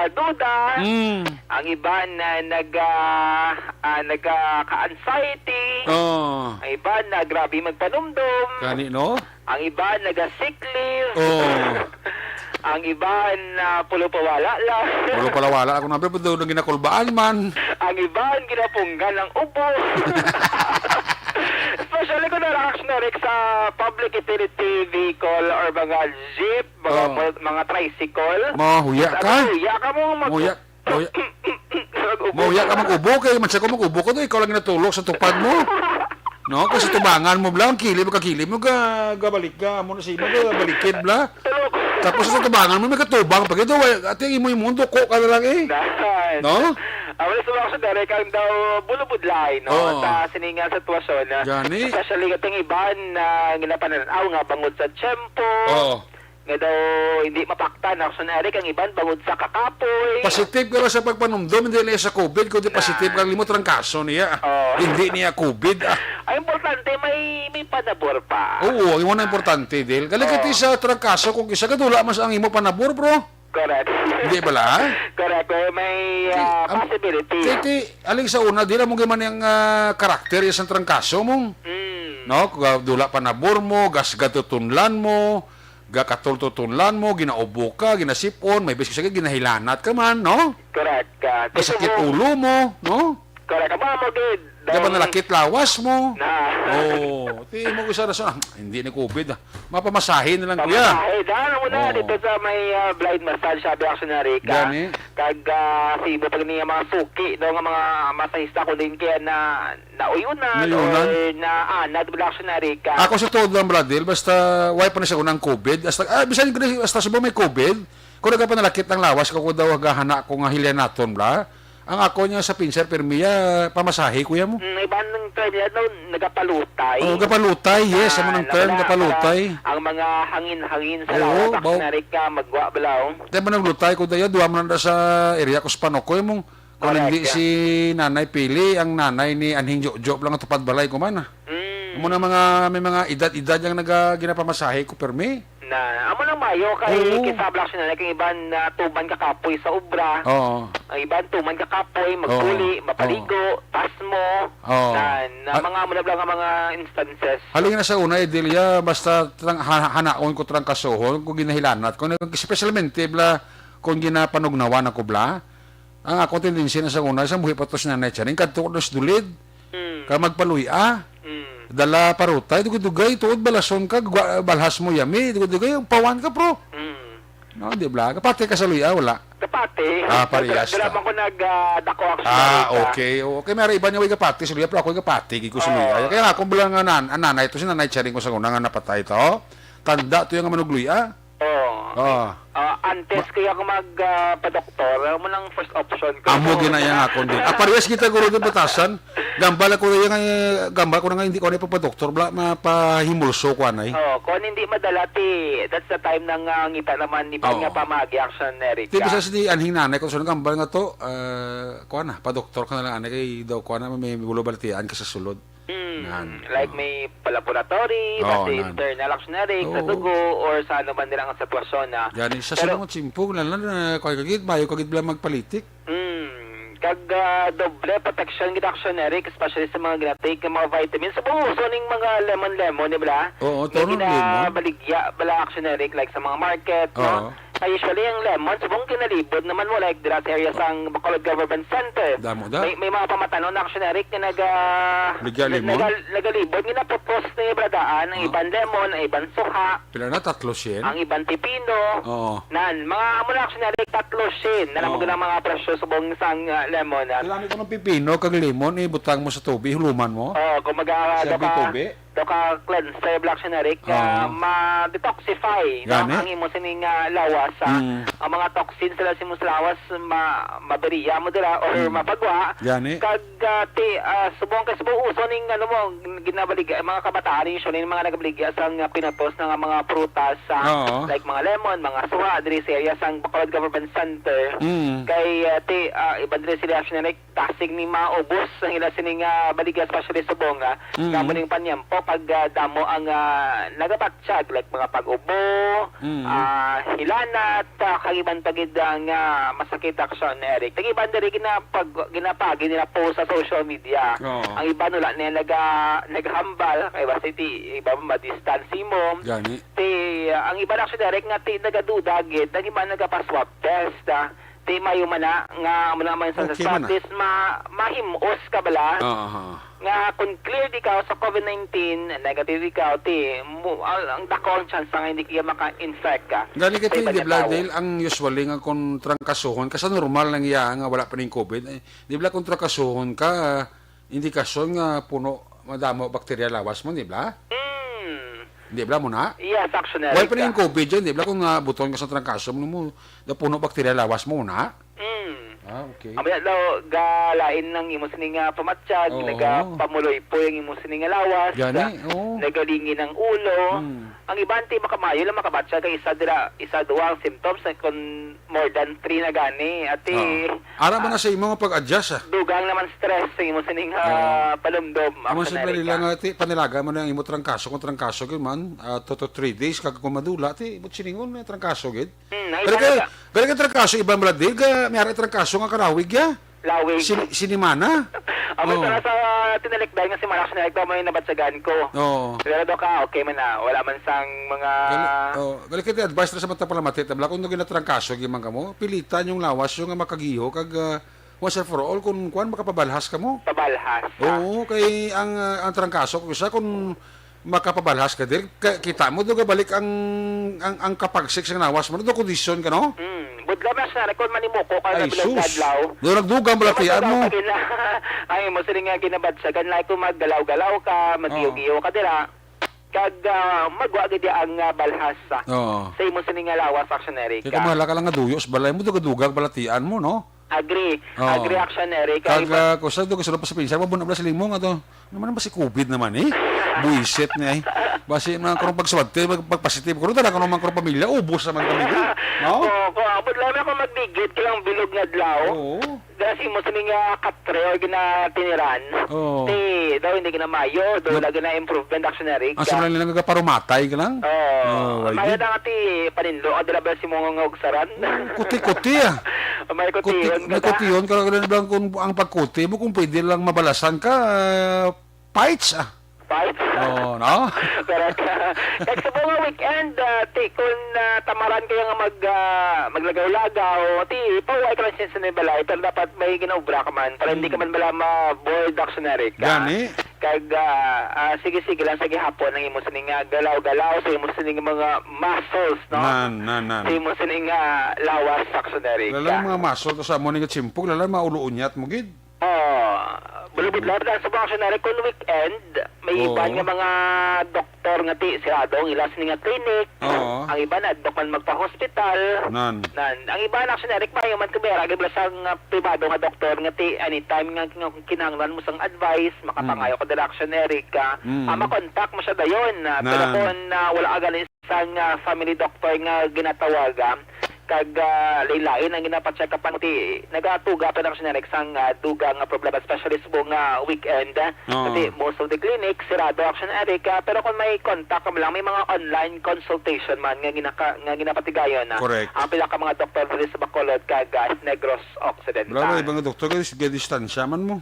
duda, Mm. ang iban na nagka-anxiety, Oh. ang iban na grabe magpanumdum, Kani, no? ang iban nag-sick leave, Oh. ang iban na pulo pawala lang, Wala pala wala ako nabi, pero doon ginakulbaan man. ang iban ginapunggan ng ubo. Especially kung na-reaction na rin sa public utility vehicle or mga jeep, mga tricycle. Mahuya ka. Mahuya ka mo Mahuya. Mahuya ka mag-ubo kay man siya ko mag-ubo ko to, ikaw lang natulog sa tupad mo. No, kasi tubangan mo bla, ang kilib mo gabalik ka, mo na sino ka balikid bla. Tapos sa tubangan mo may katubang pag ito, ate imo mundo ko ka na lang eh. No? Wala sa mga sandari kang daw bulubudlay, no? Oo. Sa siningang sitwasyon na. Gani. Especially katong iban na ginapananaw nga bangod sa tiyempo. Oo. Nga daw hindi mapaktan. Aksonary kang iban bangod sa kakapoy. Positive pero sa pagpanumdum, hindi niya sa COVID, kundi positive kang limot ng kaso niya. Oo. Hindi niya COVID. Ay, importante, may panabor pa. Oo, ang imo na importante, Del. Kalikati sa trangkaso, kung isa ka dula, mas ang imo panabor, bro. Correct. Hindi bala? Correct. May possibility. Kiti, aling sa una, di na mo gaman yung karakter yung trangkaso mo. No, dula panabor mo, gatutunlan mo, gakatultutunlan mo, ginaubo ka, ginasipon, may bisik sakit, ginahilanat ka man, no? Correct. Masakit ulo mo, no? Correct. Aba mo, good. Di ba nalakit lawas mo? Na. Oo. Di mo isa na sa, hindi ni COVID. Mapamasahin na lang kuya. Pamasahe. Dahil mo na, Oo. dito sa may blind massage, sabi aksonary ka. Gani. Kag sibo pag niya mga suki, daw nga mga masahista ko din kaya na nauyunan Nauyunan? or na anad, aksonary ka. Ako sa todo lang, Bradel, basta wipe pa na siya unang COVID. Bisan ko na, basta sa may COVID, kung nagkapanalakit ng lawas, kung daw hagahana ko nga hilyanaton, bla, ang ako niya sa pinser, permiya, pamasahe, kuya mo. Iba ng term niya daw, nagapalutay. Oo, gapalutay, yes, amo ng term, gapalutay. Ang mga hangin-hangin sa Oo, lawas, baw- aksonary ka, magwa balaw. Di ba naglutay ko daya, duwa mo na sa area ko sa Panokoy mong, kung Correct, hindi yeah. si Nanay Pili, ang nanay ni Anhing Jojo lang ang tupad balay ko man. Amo na may mga edad-edad yung ginapamasahe ko, permi. Na, amo nang mayo kay Oo. kisabla aksonary kang iban na tuman kakapoy sa obra. Oo. Ang iban tuman kakapoy, magkuli, mapaligo, pasmo, Oo. na mga mo na lang ang mga instances. Halingin na sa una, Edelia, basta hanaon ko trang kasohon, kung ginahilanat ko, especialmente, bla, kung ginapanugnawan ako, bla, ang ako tendency na sa una, isang buhi pa to si nanay siya, rin kadto ko dos dulid, ka magpaluya, dala parutay, dugay, tuod balason ka, balhas mo yami, dugay, pawan ka, pro. No, di bla, kapati ka sa luya, wala. Kapati. Parehas Dala ta. man ko nagdako aksonary. Okay. Okay, may iba niya way kapati, sa luya, pero ako kapati, ko sa luya. Kaya nga, kung bilang nga nanay, ito si nanay siya rin ko sa una nga napatay to, tanda to yung manugluya. Oo. Antes kaya ako magpa-doktor, mo nang first option ko. Amo ginaya nga kundi. Parehas kita guro din batasan. Gambal ko nga gambal ko nga hindi ko na papadoktor bla mapahimulso ko anay. Kung hindi madalati, that's the time nang ngita naman ni nga pamagi aksonary Di ka. bisa si anhing nanay ko so gambal nga to ko na padoktor ka na lang anay kay daw ko na may bulobatian ka sa sulod. Like may laboratory, basta internal aksonary sa dugo or sa ano man nilang sitwasyon na. Gani sa sulod mo chimpo na ko kagid bayo kagid bla magpalitik. Kag doble protection gid aksonary especially sa mga ginatake ng mga vitamins. So buso ning mga lemon di ba? Oo, tono lemon. Baligya bala aksonary like sa mga market, no? Usually ang lemon subong kinalibod naman mo like dira sa area sang Bacolod Government Center. Damo da. May mga pamatanon na aksonary na nagalibod nga napopos na ibradaan ang iban lemon, ang iban suha, Pila na tatlo siya. ang iban pipino. Oo. Nan mga amo na aksonary tatlo sin na mo ng mga presyo subong sang lemon. Kailangan ko ng pipino kag lemon ibutang mo sa tubig huluman mo. Kung mag-aado Sabi ka, tubig. ka cleanse black generic, ma-detoxify Gani. ang imo sining lawas. Ang mga toxins sila sa imong lawas, maberiya mo dira or mapagwa. Gani. Kag subong kay subong uso ning ano mo ginabalig mga kabataan usually mga nagabaligya sang pinatos ng mga prutas like mga lemon, mga suha diri sa area sang Bacolod Government Center. Kay iba diri sila generic tasig ni maubos ang ila sining baligya especially subong nga mo ning panyampo pag damo ang nagabatsyag like mga pag-ubo, hilanat, kagiban pagid ang masakit aksyon Eric. Kagiban diri ginapagi nila post sa social media. Ang iba nula na naghambal kay basta iba ma-distance mo. Gani. Ang iba na aksyon Eric nga nagaduda gid, ang iba nagapa-swab test. Mayo mana nga muna man sa Okay, swab test mahimos ka bala. Nga kung clear di ka sa COVID-19, negative ikaw, ang dakong chance nga hindi kaya maka-infect ka. Gani ka di bla dahil ang usually nga kung trangkasuhon kasi normal lang iya nga wala pa ning COVID. Di bla kung trangkasuhon ka indikasyon nga puno madamo bakterya lawas mo, di bla? Di bla mo na? Yes, actually. Wala pa rin COVID dyan, di bla kung buton ka sa trangkaso mo na puno bakterya lawas mo na? Okay. Amaya daw galain ng imo sining pamatsyag, nagapamuloy po yung imo sining lawas. Gani, nagalingin ng ulo. Ang iban ti makamayo lang makabatsyag kay isa duwang symptoms kung more than 3 na gani. At ara ba na sa imo nga pag-adjust dugang naman stress sa imo sining palumdom. Amo simple nila nga ti panilaga man ang imo trangkaso kung trangkaso gid man 2 to 3 days kag kumadula ti but siningon na trangkaso gid. Pero ka trangkaso ibang bladil ka may ara trangkaso nga karawig ya. Lawig. Sinimana. Amo sa tinalikday nga si Marax na ikaw mo yung nabatsagan ko. Pero do ka, okay man na. Wala man sang mga... Gali ka advice na sa mata pala matitabla. Kung ginatrangkaso, gimang ka mo, pilitan yung lawas, yung makagiho, kag once and for all, kung makapabalhas ka mo. Pabalhas. Oo, kay ang trangkaso, kung makapabalhas ka din, kita mo, doon balik ang kapagsik sa lawas mo, doon kondisyon ka, no? Budla ba siya, kung manimuko ka ay, na bilang dadlaw. Doon nagdugang balatian mo. Ay, mo sila nga ginabadsagan, like kung maggalaw-galaw ka, magiyo-giyo ka dira, kag magwagid ang balhas sa imo sila nga lawas actionary ka. Kaya mahala ka lang nga duyos, balay mo, doon dugang balatian mo, no? Agree actionary ka. Kag kung saan doon kasunod pa sa pinsan, mabunab na sila mo nga to. Naman ba si COVID naman buisit niya Basi mga karong pagswerte, pagpositive ko, talaga naman karong pamilya, ubos naman kami. No? Kung abot lang ako magdigit, kailang bilog nga dlaw. Kasi mo sa mga katre o ginatiniran. Daw hindi ginamayo, daw lagi na improvement actionary. Ang sabi lang nga parumatay ka lang? Maya na nga paninlo, adala ba si mga ngogsaran? Kuti-kuti May kutiyon ka. May kutiyon ka lang kung ang pagkuti mo, kung pwede lang mabalasan ka, fights no? Correct. Kaya sa mga weekend, kung tamaran kayo nga maglagaw-lagaw, pauwi ka lang siya sa balay, pero dapat may ginaubra ka man, para hindi ka man bala ma-board actionary ka. Gani? Kaya, sige-sige lang sa gihapon, ang imo sining galaw-galaw, sa imo sining mga muscles, no? Sa imo sining lawas actionary ka. Lalang mga muscle, to sa mo nga tsimpog, lalang mauluunyat mo, gid. Bulubid lang sa mga actionary kung weekend, may iba nga mga doktor nga sirado ang ilas nga clinic. Ang iba na dokman magpa-hospital. Ang iba na actionary mayo man kamera gibla sang pribado nga doktor nga anytime nga kinahanglan mo sang advice, makapangayo ka dala actionary ka. Makontak mo siya dayon. Pero kung wala agalis sang family doctor nga ginatawaga, kag laylain ang ginapacheck upan nagatuga pa ng sinarek sang dugang problema specialist mo nga weekend kasi most of the clinic sirado action Erica pero kung may contact mo lang may mga online consultation man nga ginapatigayon ang pila ka mga doktor dito sa Bacolod kag Negros Occidental. Wala ibang doktor kasi distansya man mo.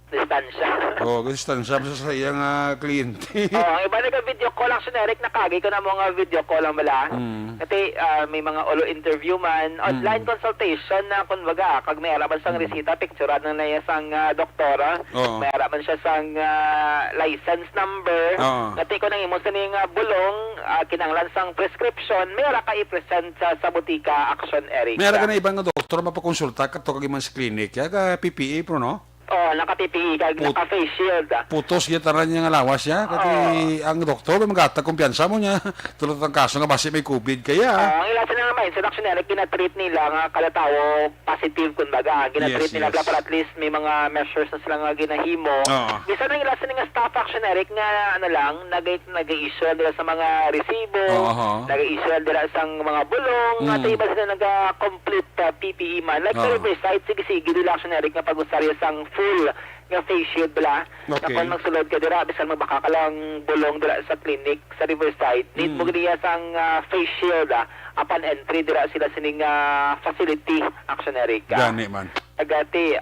Distansya. Distansya sa iyang kliyente. Ang iba nag-video call action Eric nakagi ko na mga video call lang wala. Kasi may mga olo interview man, online consultation na kunbaga, kag may araman sang resita, picturean na niya sang doktora, may araman siya sang license number, ngati ko nang imo sa ning bulong, kinanglan sang prescription, may ara ka i-present sa butika action Eric. May ara ka na ibang doktor mapakonsulta ka to kag man sa clinic, ka PPE pro no? Naka-PPE kag naka-face shield. Putos gitaran niya nga lawas niya. Kasi ang doktor, magata kumpiyansa mo niya. Tulad ng kaso nga basi may COVID kaya. Ang ilan na naman, sa actionary, ginatreat nila nga kalatawo positive kumbaga. Ginatreat nila para at least may mga measures na sila nga ginahimo. Bisa na ilan nga staff actionary nga nag-i-issue nila sa mga resibo, nag-i-issue nila sa mga bulong, at iba sila nag-complete PPE man. Like sa Riverside, sige-sige nila actionary nga pag-usarya sang full nga face shield bala. Okay. Na kung magsulod ka dira bisan magbaka ka lang bulong dira sa clinic sa Riverside, need mo gid sang face shield upon entry dira sila sining facility actionary ka. Gani man. Agati,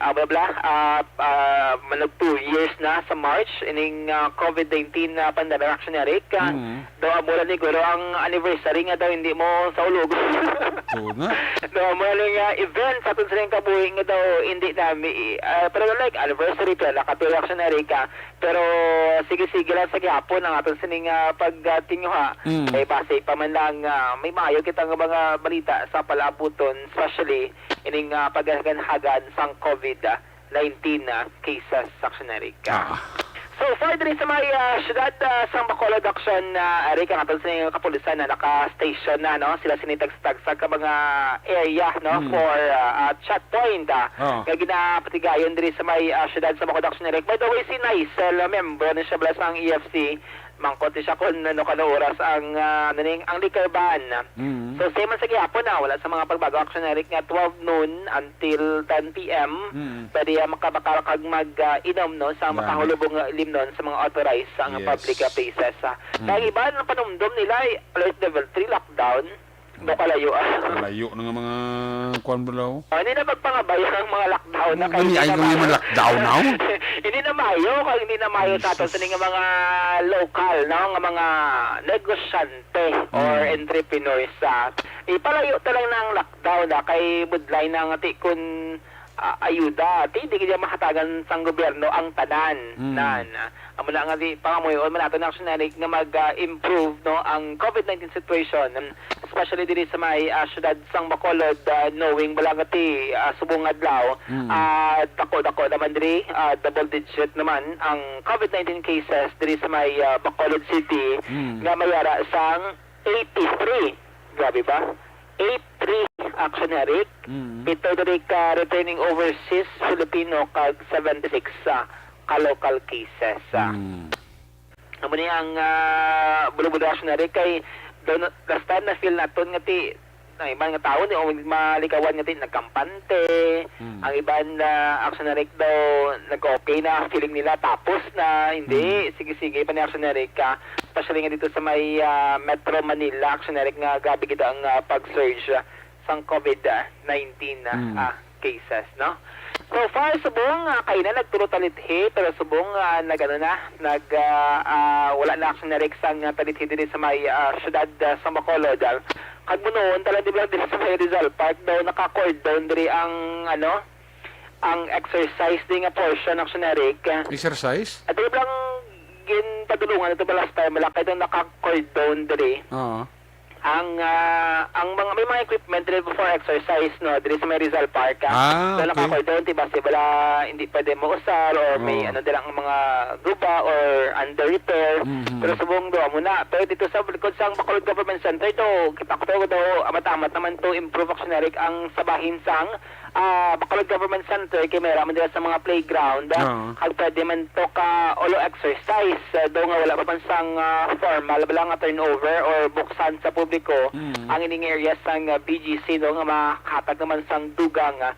manag 2 years na sa March ining COVID-19 pandemic actionary ka. Daw mo ni guro ang anniversary nga daw hindi mo sa ulog. Tuna. Daw mo ni event sa tun silang kabuhi nga daw hindi nami pero like anniversary pa nakapil actionary ka. Pero sige-sige lang sa gihapon ang aton sining pagtinguha. Kay base pa man lang may maayo kitang mga balita sa palabuton, especially ining paghaganhagan sang COVID-19 cases sa actionary ka. So, far din sa may syudad sang Bacolod Action, ari ka natin sa kapulisan na naka-station na, no? Sila sinitag-stag sa mga area, no? For chat point, nga ginapatigayon din sa may syudad sa Bacolod Action. By the way, si Naisel, member na siya bala sang EFC, mangkot siya kung ano oras ang ang liquor ban. So same man sa gihapon wala sa mga pagbago actionary nga 12 noon until 10 p.m. Pwede makabakal mag-inom no sa makahulubong limnon sa mga authorized ang public places. Kaya iba ng panumdum nila ay alert level 3 lockdown. Kalayo Kalayo ng mga kwan balaw. Hindi na magpangabay ang mga lockdown na kayo. Ay, yung mga lockdown now? Hindi na mayo sa ato sa mga local, no? Nga mga negosyante or entrepreneurs. Ipalayo talaga ng lockdown kay budlay ng kun ayuda. Hindi kaya mahatagan sang gobyerno ang tanan. Amo na nga di pangamuyon man nato nationally nga mag-improve no ang COVID-19 situation, especially diri sa may syudad sang Bacolod, knowing balangati subong adlaw dako naman diri double digit naman ang COVID-19 cases diri sa may Bacolod City nga mayara sang 83. Grabe ba? 83 actionary. Ito diri ka returning overseas Filipino kag 76 ka-local cases. Amo ni ang bulu-bulu actionary kay last time na feel naton nga ti ang ibang nga tao ni o malikawan nga ti nagkampante. Ang ibang actionary daw nag-okay na feeling nila tapos na hindi sige pa ni actionary ka, especially nga dito sa may Metro Manila actionary nga gabi kita ang pag-surge sang COVID-19 cases, no? So far, subong kayo na nagturo-talithi, pero subong wala na action na sang talithi din sa may syudad sa Bacolod. Kagmunoon talaga din sa may Rizal Park daw naka-cordon diri ang ang exercise din nga portion action na Exercise? At lang ginpadulungan ito ba last time malaki daw naka-cordon diri. Ang mga may mga equipment diri for exercise no diri sa may Rizal Park okay. Naka-cordon diba wala hindi pwede mo usar or may dilang mga guba or under repair pero subong do muna pero dito sa likod sang Bacolod Government Center do kita ko do amatamat naman to improve actionary ang sabahin sang Bacolod Government Center kay mayroon man dira sa mga playground kag pwede man to ka olo exercise do nga wala pa man sang formal wala nga turnover or buksan sa publiko ang ining areas sang BGC no nga makatag naman sang dugang nga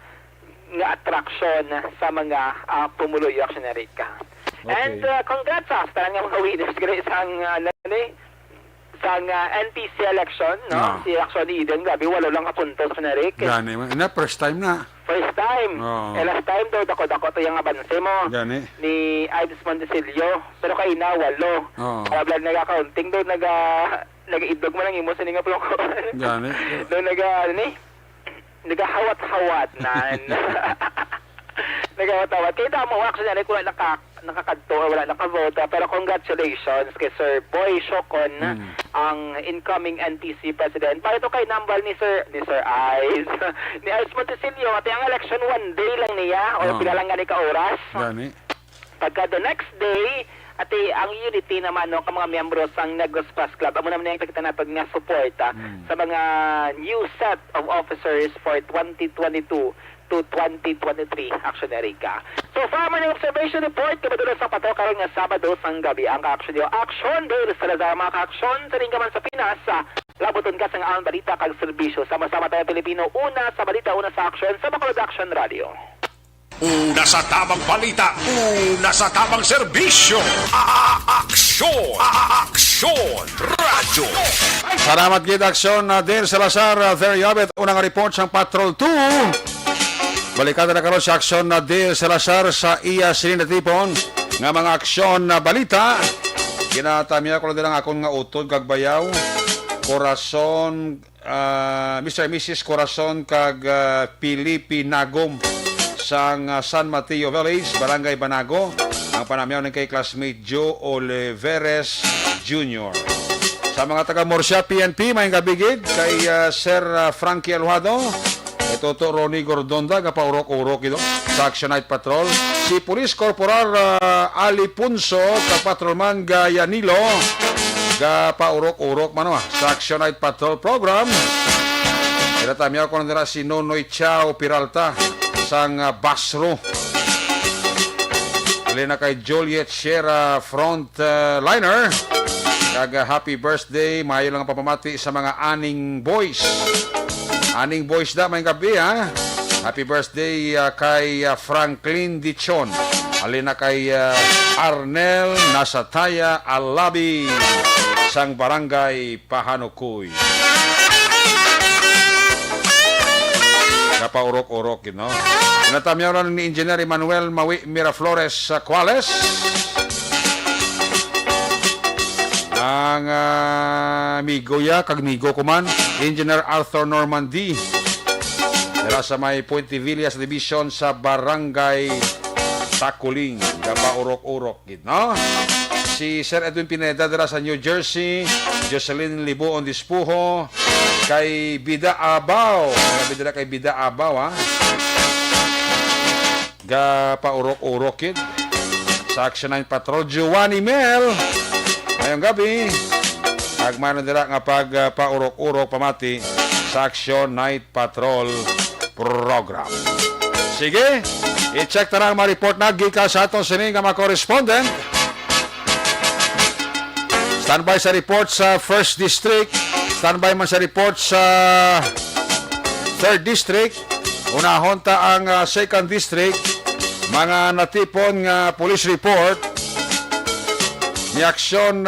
attraction sa mga pumuloy actionary ka. And congrats sa nga mga winners kaya isang sang NPC election, no? Si Action Eden, grabe, wala lang kapuntos na Rick. Gani, na first time na. First time. Last time daw, dako-dako to yung abanse mo. Gani. Ni Ives Montesilio. Pero kayo na, walo. Kaya vlog nag-accounting daw, nag-idog mo lang imo sa nga pulong ko. Gani. Daw nagahawat-hawat na. Nagawat-awat. Kaya damo, actually, kung nakakadto o wala nakavote. Pero congratulations kay Sir Boy Shocon, ang incoming NTC President. Para ito kay nambal ni Sir Ives. Ni Ives Montesilio. At ang election, 1 day lang niya o pinalang nga ni ka-oras. Gani. Pagka the next day, at ang unity naman no, mga miyembro sang Negros Press Club. Amo naman yung kita natin nga support sa mga new set of officers for 2022 to 2023 actionary ka. So far man yung observation report kabadulas sa pato karon nga Sabado sang gabi ang ka-action dahil sa Lazar mga ka-action sa ring man sa Pinas labuton ka sang ang balita kag serbisyo sama-sama tayo Pilipino una sa balita una sa action sa Bacolod Action Radio. Una sa tamang balita, una sa tamang serbisyo. Aksyon! Aksyon! Radyo! Salamat gid aksyon na din Salazar. There you have it. Unang report sa Patrol 2. Balikan na karon sa aksyon na din Salazar sa iya sininatipon nga mga aksyon na balita. Kinatamya ko lang akong nga utod kag bayaw. Corazon, Mr. and Mrs. Corazon kag Pilipi Nagom sang San Mateo Village, Barangay Banago. Ang panamyaw ng kay classmate Joe Oliveres Jr. Sa mga taga Morsia PNP, may gabigid kay Sir Frankie Alhuado. Ito to Ronnie Gordonda, kapaurok-urok ito sa Action Night Patrol. Si Police Corporal Ali Punso, kapatrolman Gayanilo, kapaurok-urok sa Action Night Patrol program. Iratamyaw ko na si Nonoy Chao Piralta sang Basro. Alina kay Juliet Sierra Frontliner. Kaga happy birthday. Mayo lang ang papamati sa mga aning boys. Aning boys da, may gabi ha. Happy birthday kay Franklin Dichon. Alina kay Arnel Nasataya Alabi sang Barangay Pahanukuy. Kapaurok-urok, no? Natamyaw na ni Engineer Emmanuel Mawi Miraflores Cuales. Ang migo ya, kag migo kuman, Engineer Arthur Normandy. Dala sa may Puente Villas Division sa Barangay Takuling. Kapaurok-urok, no? Si Sir Edwin Pineda dala sa New Jersey. Jocelyn Libo on Dispujo. Kay Bida Abaw. Bida kay Bida Abaw, ha? Paurok-urok, kid. Sa Action 9 Patrol, Giovanni Mel. Ngayong gabi, agmano nila nga paurok-urok pamati sa Action Night Patrol program. Sige, i-check na lang ma-report na gika sa atong sining nga ma-correspondent. Standby sa report sa 1st District. Standby man sa report sa 3rd District. Unahon ta ang 2nd District. Mga natipon nga police report ni aksyon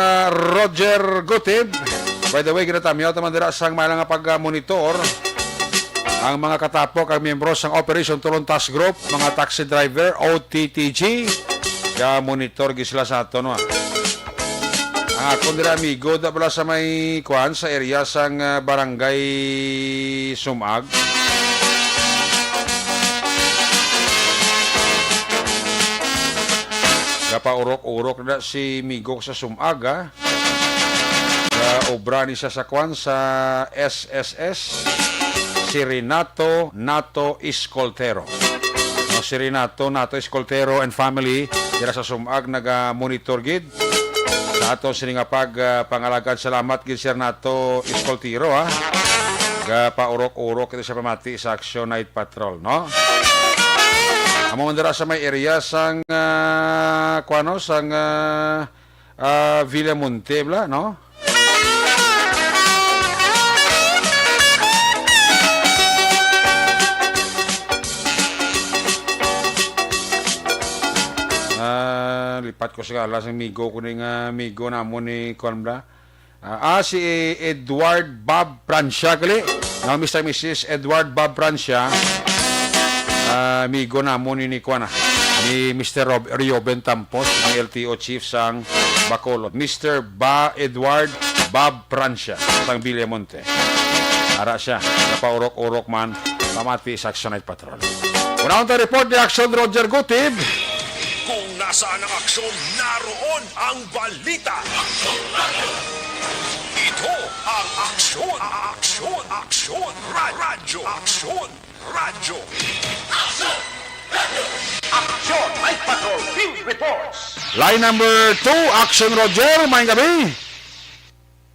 Roger Gutib. By the way, ginatamyaw taman dira sang mga pag-monitor ang mga katapok ang miyembro sang Operation Tulong Task Group, mga taxi driver, OTTG. Kaya monitor gisla sa ato, no? Ang akong dira amigo, da pala sa may kuhan sa area sang Barangay Sumag. Kapaurok-urok na si Migo sa Sumaga. Obra ni siya sa kwan sa SSS. Si Renato Nato Escoltero. No, si Renato Nato Escoltero and family dira sa Sumag naga-monitor gid. Sa ato sininga pangalagad salamat gid Sir Nato Escoltero, ha. Kapaurok-urok ito siya pamati sa Action Night Patrol, no? Amo mandara sa may area sang sang Villamonte bla, no? Lipat ko sa alas ang migo ko ning migo namo ni Konbra. Si Edward Bob Prancia kali. No, Mr. and Mrs. Edward Bob Prancia. Migo namo ni Kuana. Ni Mr. Rioben Tampos, ang LTO chief sang Bacolod. Mr. Edward Bob Prancia sang Villamonte. Ara siya, napaurok-urok man pamati sa Action Night Patrol. Unang report ni Action Roger Gutib. Kung nasaan ang aksyon, naroon ang balita. Ito ang aksyon, aksyon, aksyon, radyo, aksyon, radyo. Action Night Patrol Field Reports. Line number 2, Action Roger, may gabi.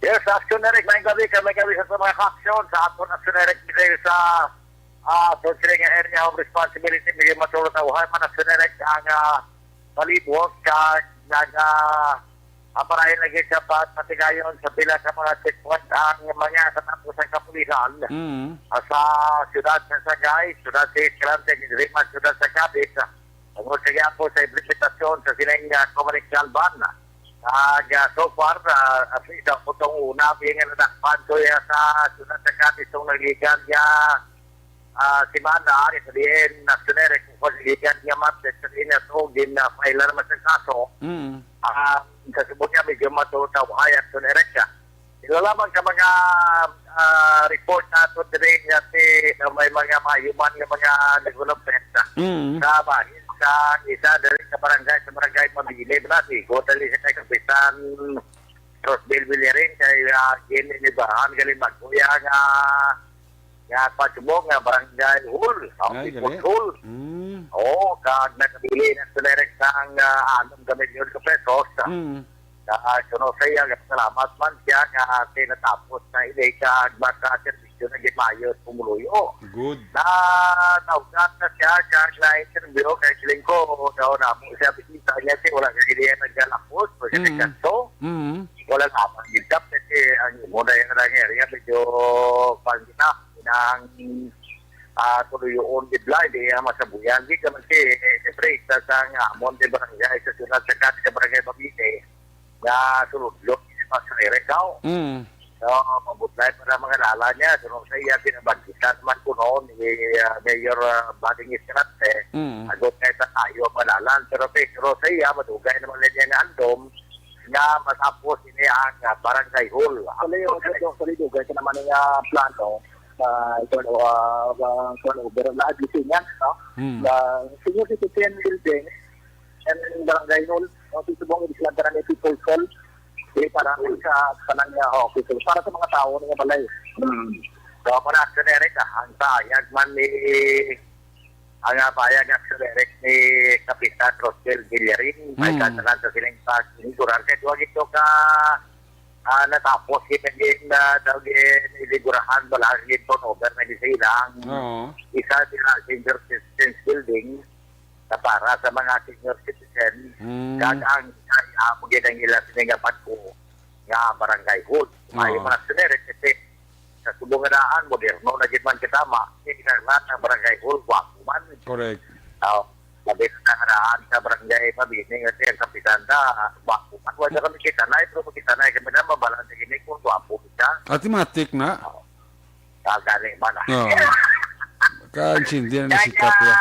Yes, Action Eric, may gabi sa mga aksyon sa aton Action Eric sa Pagsiring Area of Responsibility may matulog na uhay man Action Eric ang palibot ka Aparahin lagi sa patigayon sa pila sa mga checkpoint ang mga tatapos sa kapulisan sa siyudad sa Sagay, siyudad sa Escalante, Rimas, siyudad sa Cavite. Ang usaya po sa implementasyon sa silang commercial ban. So far, at least ang putong una, bingin na nakpan ko sa siyudad sa Cavite itong nagigan niya simana, sabihin, nasyonere kung nagigan niya mates, sabihin na ito, din na failan naman sa kaso. Sa subok niya, medyo matutaw hayat sa ereksya. Ilalaman sa mga report na ito din na may mga mayuman ng mga development sa bahin sa isa din sa barangay Mabilib natin. Gotali sa kay Kapitan Rosbel Villarin kay Gini Nibahan galing magkuya nga pasubok nga barangay Hul. Hul. Oo, kag nakabili na sulerek sang 6 milyon ka pesos. Suno saya, salamat man siya nga tinatapos na ilay kag baka servisyo na gimayos pumuluyo. Good. Na tawag na siya kag na-interview kay siling ko daw na mo siya bisita niya siya wala kagilihan naglalapos o siya nagkanto. Wala naman gitap kasi ang muna yung area medyo panginap ng tuloy-on di blind masabuyan di ka man siyempre isa sa amon di barangay sa sunod sa kat sa barangay Mabini na sulod-log sa Erecaw so mabutlay para mga lala niya sunod sa iya pinabagkisan man ko noon ni Mayor Bading Escalante agot kayo sa tayo malalan pero sa iya madugay naman niya nga andom nga matapos ini ang barangay hall ano yung salidugay ka naman yung plano ito pero lahat lisingan senior citizen building and barangay hall susubong islang barangay people's hall para sa kanang office para sa mga tao nga balay so para aksyonere ka ang payag man ni ang payag aksyonere ni Kapitan Rosbel Villarin may katalan sa silang pasiniguran kahit huwag ito ka natapos din na daw din iligurahan wala rin turnover na disilang isa sila senior citizens building na para sa mga senior citizen kag ang mugin ang ilang siningapan ko nga barangay hood may mga sunere kasi sa subunganaan moderno na gitman kitama hindi na lahat ng barangay hood wapo man correct sabi na nakaraan sa barangay Mabini kasi ang kapitan na wapo man wala kami kita na pero kita na kami na mabalang na gini kung wapo kita automatic na kagani man ka-insindi na nasikap ya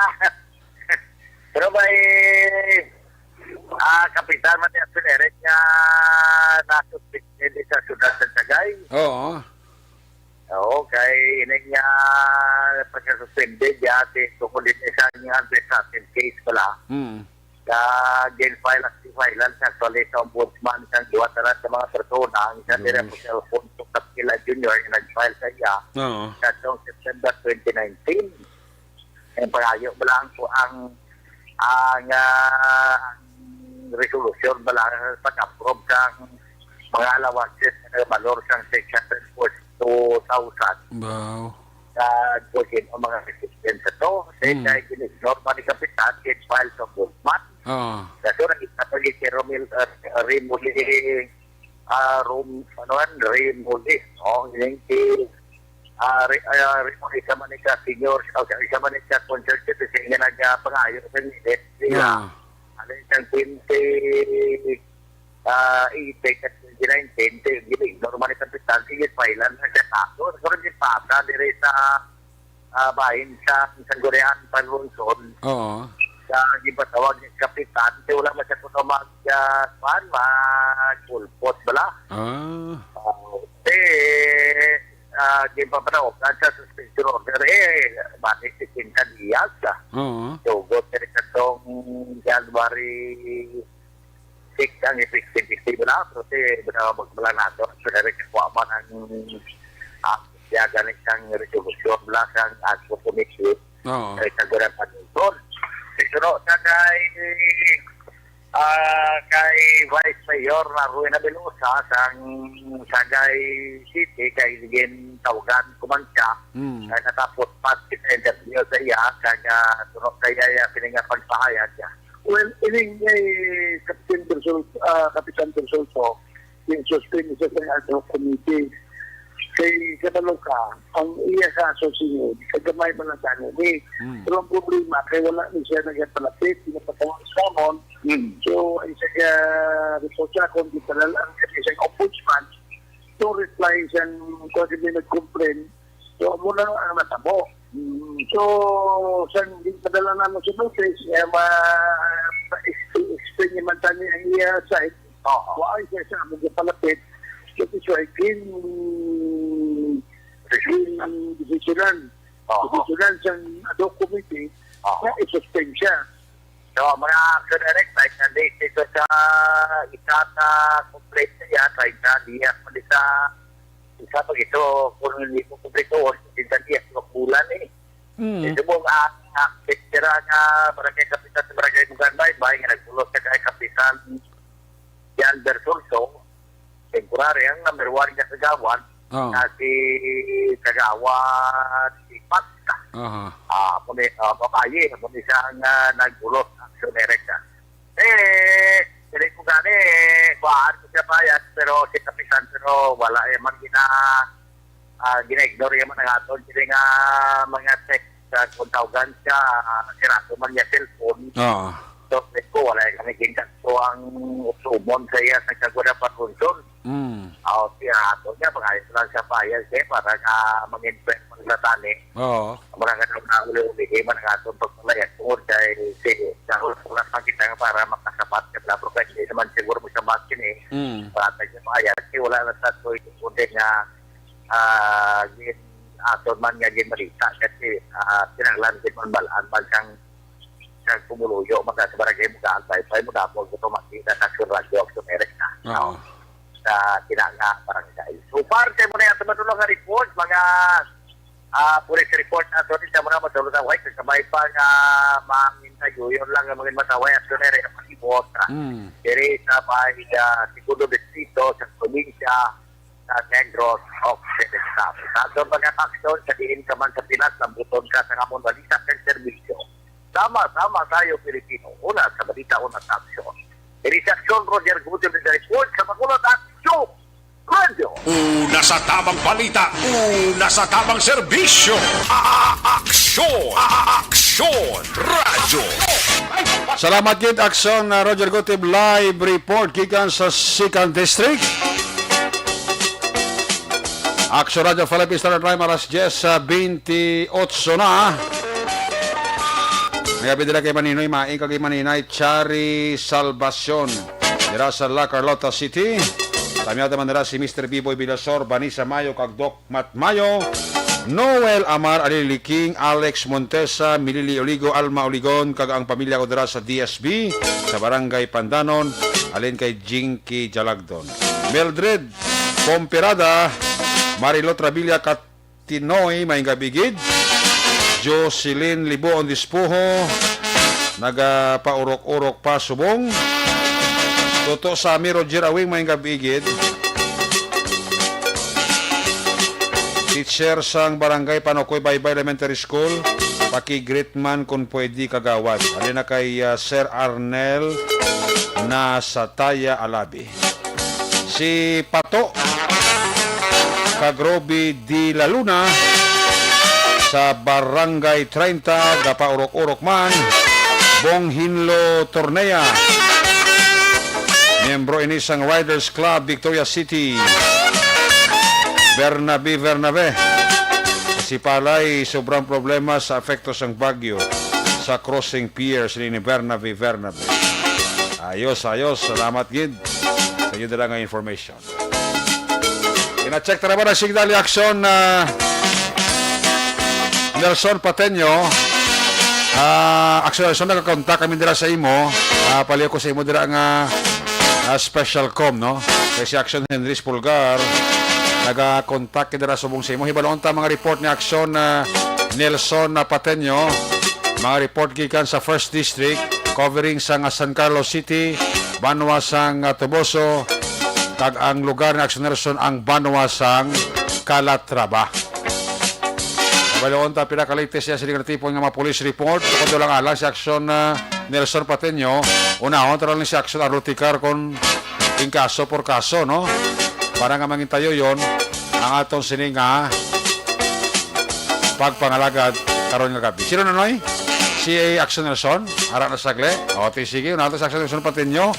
pero may kapitan man yung suneret niya nasuspected sa siyudad sa Sagay. Oo, kay ining niya pagkasuspended yate tungkol din isa niya unprecedented case pala. Gen-file filean sa actually sa ombudsman sa duwa tanan sa mga persona ang isa nila po sa Alfonso Capilla Jr. yung nag-file sa iya sa September 2019. Ang pag-ayo ba lang po ang resolution ba lang pag-approve sa mga allowances na valor sa Section 2000. Wow. Sa bukin o mga resistance sa to. Kasi kaya ginignore pa ni Kapitan, file sa ombudsman. Kasi nakita pa ni Rimuli, Rimuli, Rimuli sa manika senior, sa manika concert kasi nga nagpangayo sa minit. Ano yung 20 i-take at 2019, ginignore man ni Kapitan, sige filean sa kaso. So, rin pasa dire sa bahin sa Gorean Panlunson. Sa gipatawag ni Kapitan, kaya wala man siya kung mag-pulpot bala. Gipapanaw, sa suspension order, bakit sikin ka niyag ka? So, go sa itong January 6 ang effective bala, pero magbala nato, so narikikwaa man ang siya galing siyang resolution bala siyang agpo committee sa Gorean Panlunson. Siguro sa kay Vice Mayor Ruina Belosa sa Sagay City kay Ligin Tawagan Kumansya kay natapos pat kita NW sa iya kaya sunod kaya pininga pagpahayag niya Well, ining Kapitan Tersolso, yung suspend sa ad hoc committee, kay kabalo ka, ang iya kaso sinyo, kagamay man lang sana. Pero ang problema, kaya wala ni siya nagpalapit, pinapatawag sa amon. So, isa ka report siya kung ditalal ang isang ombudsman to reply siyang kung hindi nag-complain. So, muna ang natabo. So, siyang padala namin sa notice, ma-explain niya man tayo ang iya side. Why siya sa amon palapit. So, siya ay decisionan siyang ad hoc committee na i-suspend siya. So, mga direct, like nandito dito sa isa na complaint niya, like na niya pala sa isa pag ito, kung hindi mo kumplito, hindi niya sa bulan eh. Ito mo ang picture nga barangay kapitan sa barangay Bugambay, bahay nga nagpulot sa kay kapitan Jan Bersolso, temporary ang number 1 niya sa gawan, na si Kagawan, si Patka. Babae, kung isang nagpulot action director. Hindi ko gani, kuhaan ko siya bayan, pero si kapitan, pero wala man gina-ignore yung mga aton, hindi nga mga text kung tawagan siya, sirato man niya cellphone. So, ko, wala kami gingat ko ang sumon sa iya sa kagwada patrunson. Siya ato niya, pag-ayos lang siya bayan siya para mag-invent mga tani. Mga ganun na uli-uli, man ang aton pagpalayat tungkol dahil dahil ulas lang kita para makasapat ka na professional naman siguro mo siya makin para tayo bayan. Kasi wala na sa ito kundi nga aton man nga ginmalita kasi pinaglan din man balaan man siyang pumuluyo mga sa barangay mga antay mga mo ito makita sa radyo of America sa tinanga barangay. So parte mo na yung tumatulong nga report mga police report na ito siya mo na matulog na white kasabay pa nga mangintayo yun lang ang mga masaway at sunere ang mag-ibot diri sa bahay Segundo Distrito sa probinsya sa Negros of Staff. Sa doon mga aksyon, sa diin ka man sa Pinas, nabuton ka sa amon balita ng serbisyo. Sama-sama tayo, Pilipino. Una sa balita, una sa aksyon. Aksyon, Roger Gutil ng report sa Makulot Aksyon Radio. Una sa tamang balita, una sa tamang serbisyo. Aksyon! Aksyon! Radyo! Salamat gid Aksyon Roger Gutib live report gikan sa 2nd District. Aksyon Radio Philippines Standard Time alas 10:28 na. Nagabi dila kay Maninoy, maing kay Maninay Chari Salvacion. Dira sa La Carlota City. Tamiyata man dira si Mr. Biboy Bilasor, Vanessa Mayo, kag Doc Mat Mayo, Noel Amar, Aliliking, Alex Montesa, Milili Oligo, Alma Oligon, kag ang pamilya ko dira sa DSB, sa Barangay Pandanon, alin kay Jinky Jalagdon. Mildred Pomperada, Marilot Rabilia Katinoy, may gabigid. Jocelyn Libuon Dispuho, nagapaurok-urok pa subong. Toto sa Roger Awing, may gabigid. Teacher sang Barangay Panokoy Baybay Elementary School, paki-greet man kung pwede kagawad. Alin na kay Sir Arnel na sa Taya Alabi. Si Pato Kagrobi di La Luna sa Barangay 30, gapaurok-urok man, Bonghinlo Tornea, miyembro inisang Riders Club Victoria City, Bernabe. Si Palay sobrang problema sa apekto sang bagyo sa crossing piers ni Bernabe. Ayos, salamat gid sa inyo dala nga information. Ina-check na naman ang signal action na Nelson Pateño. Actually, nakakontak kami dira sa imo. Paliw ko sa imo dira nga special com, no? Kasi Action Henry Pulgar nagakontak dira sa bong sa imo. Hibalon ta mga report ni Action Nelson Pateño. Mga report gikan sa 1st District covering sa San Carlos City, Banwa sang Toboso, kag ang lugar ni Action Nelson ang Banwa sang Calatrava. Balon ta pinakalites siya sa tipo nga mga police report. Kung lang alang sa Action Nelson Pateño, unahon talagang si action arutikar kon in kaso por kaso, no? Para nga mangintayo yon ang atong sininga pagpangalagad karon nga gabi. Sino nanoy? Si Action Nelson, ara na sagle. O, sige, unahon si Action Nelson Pateño.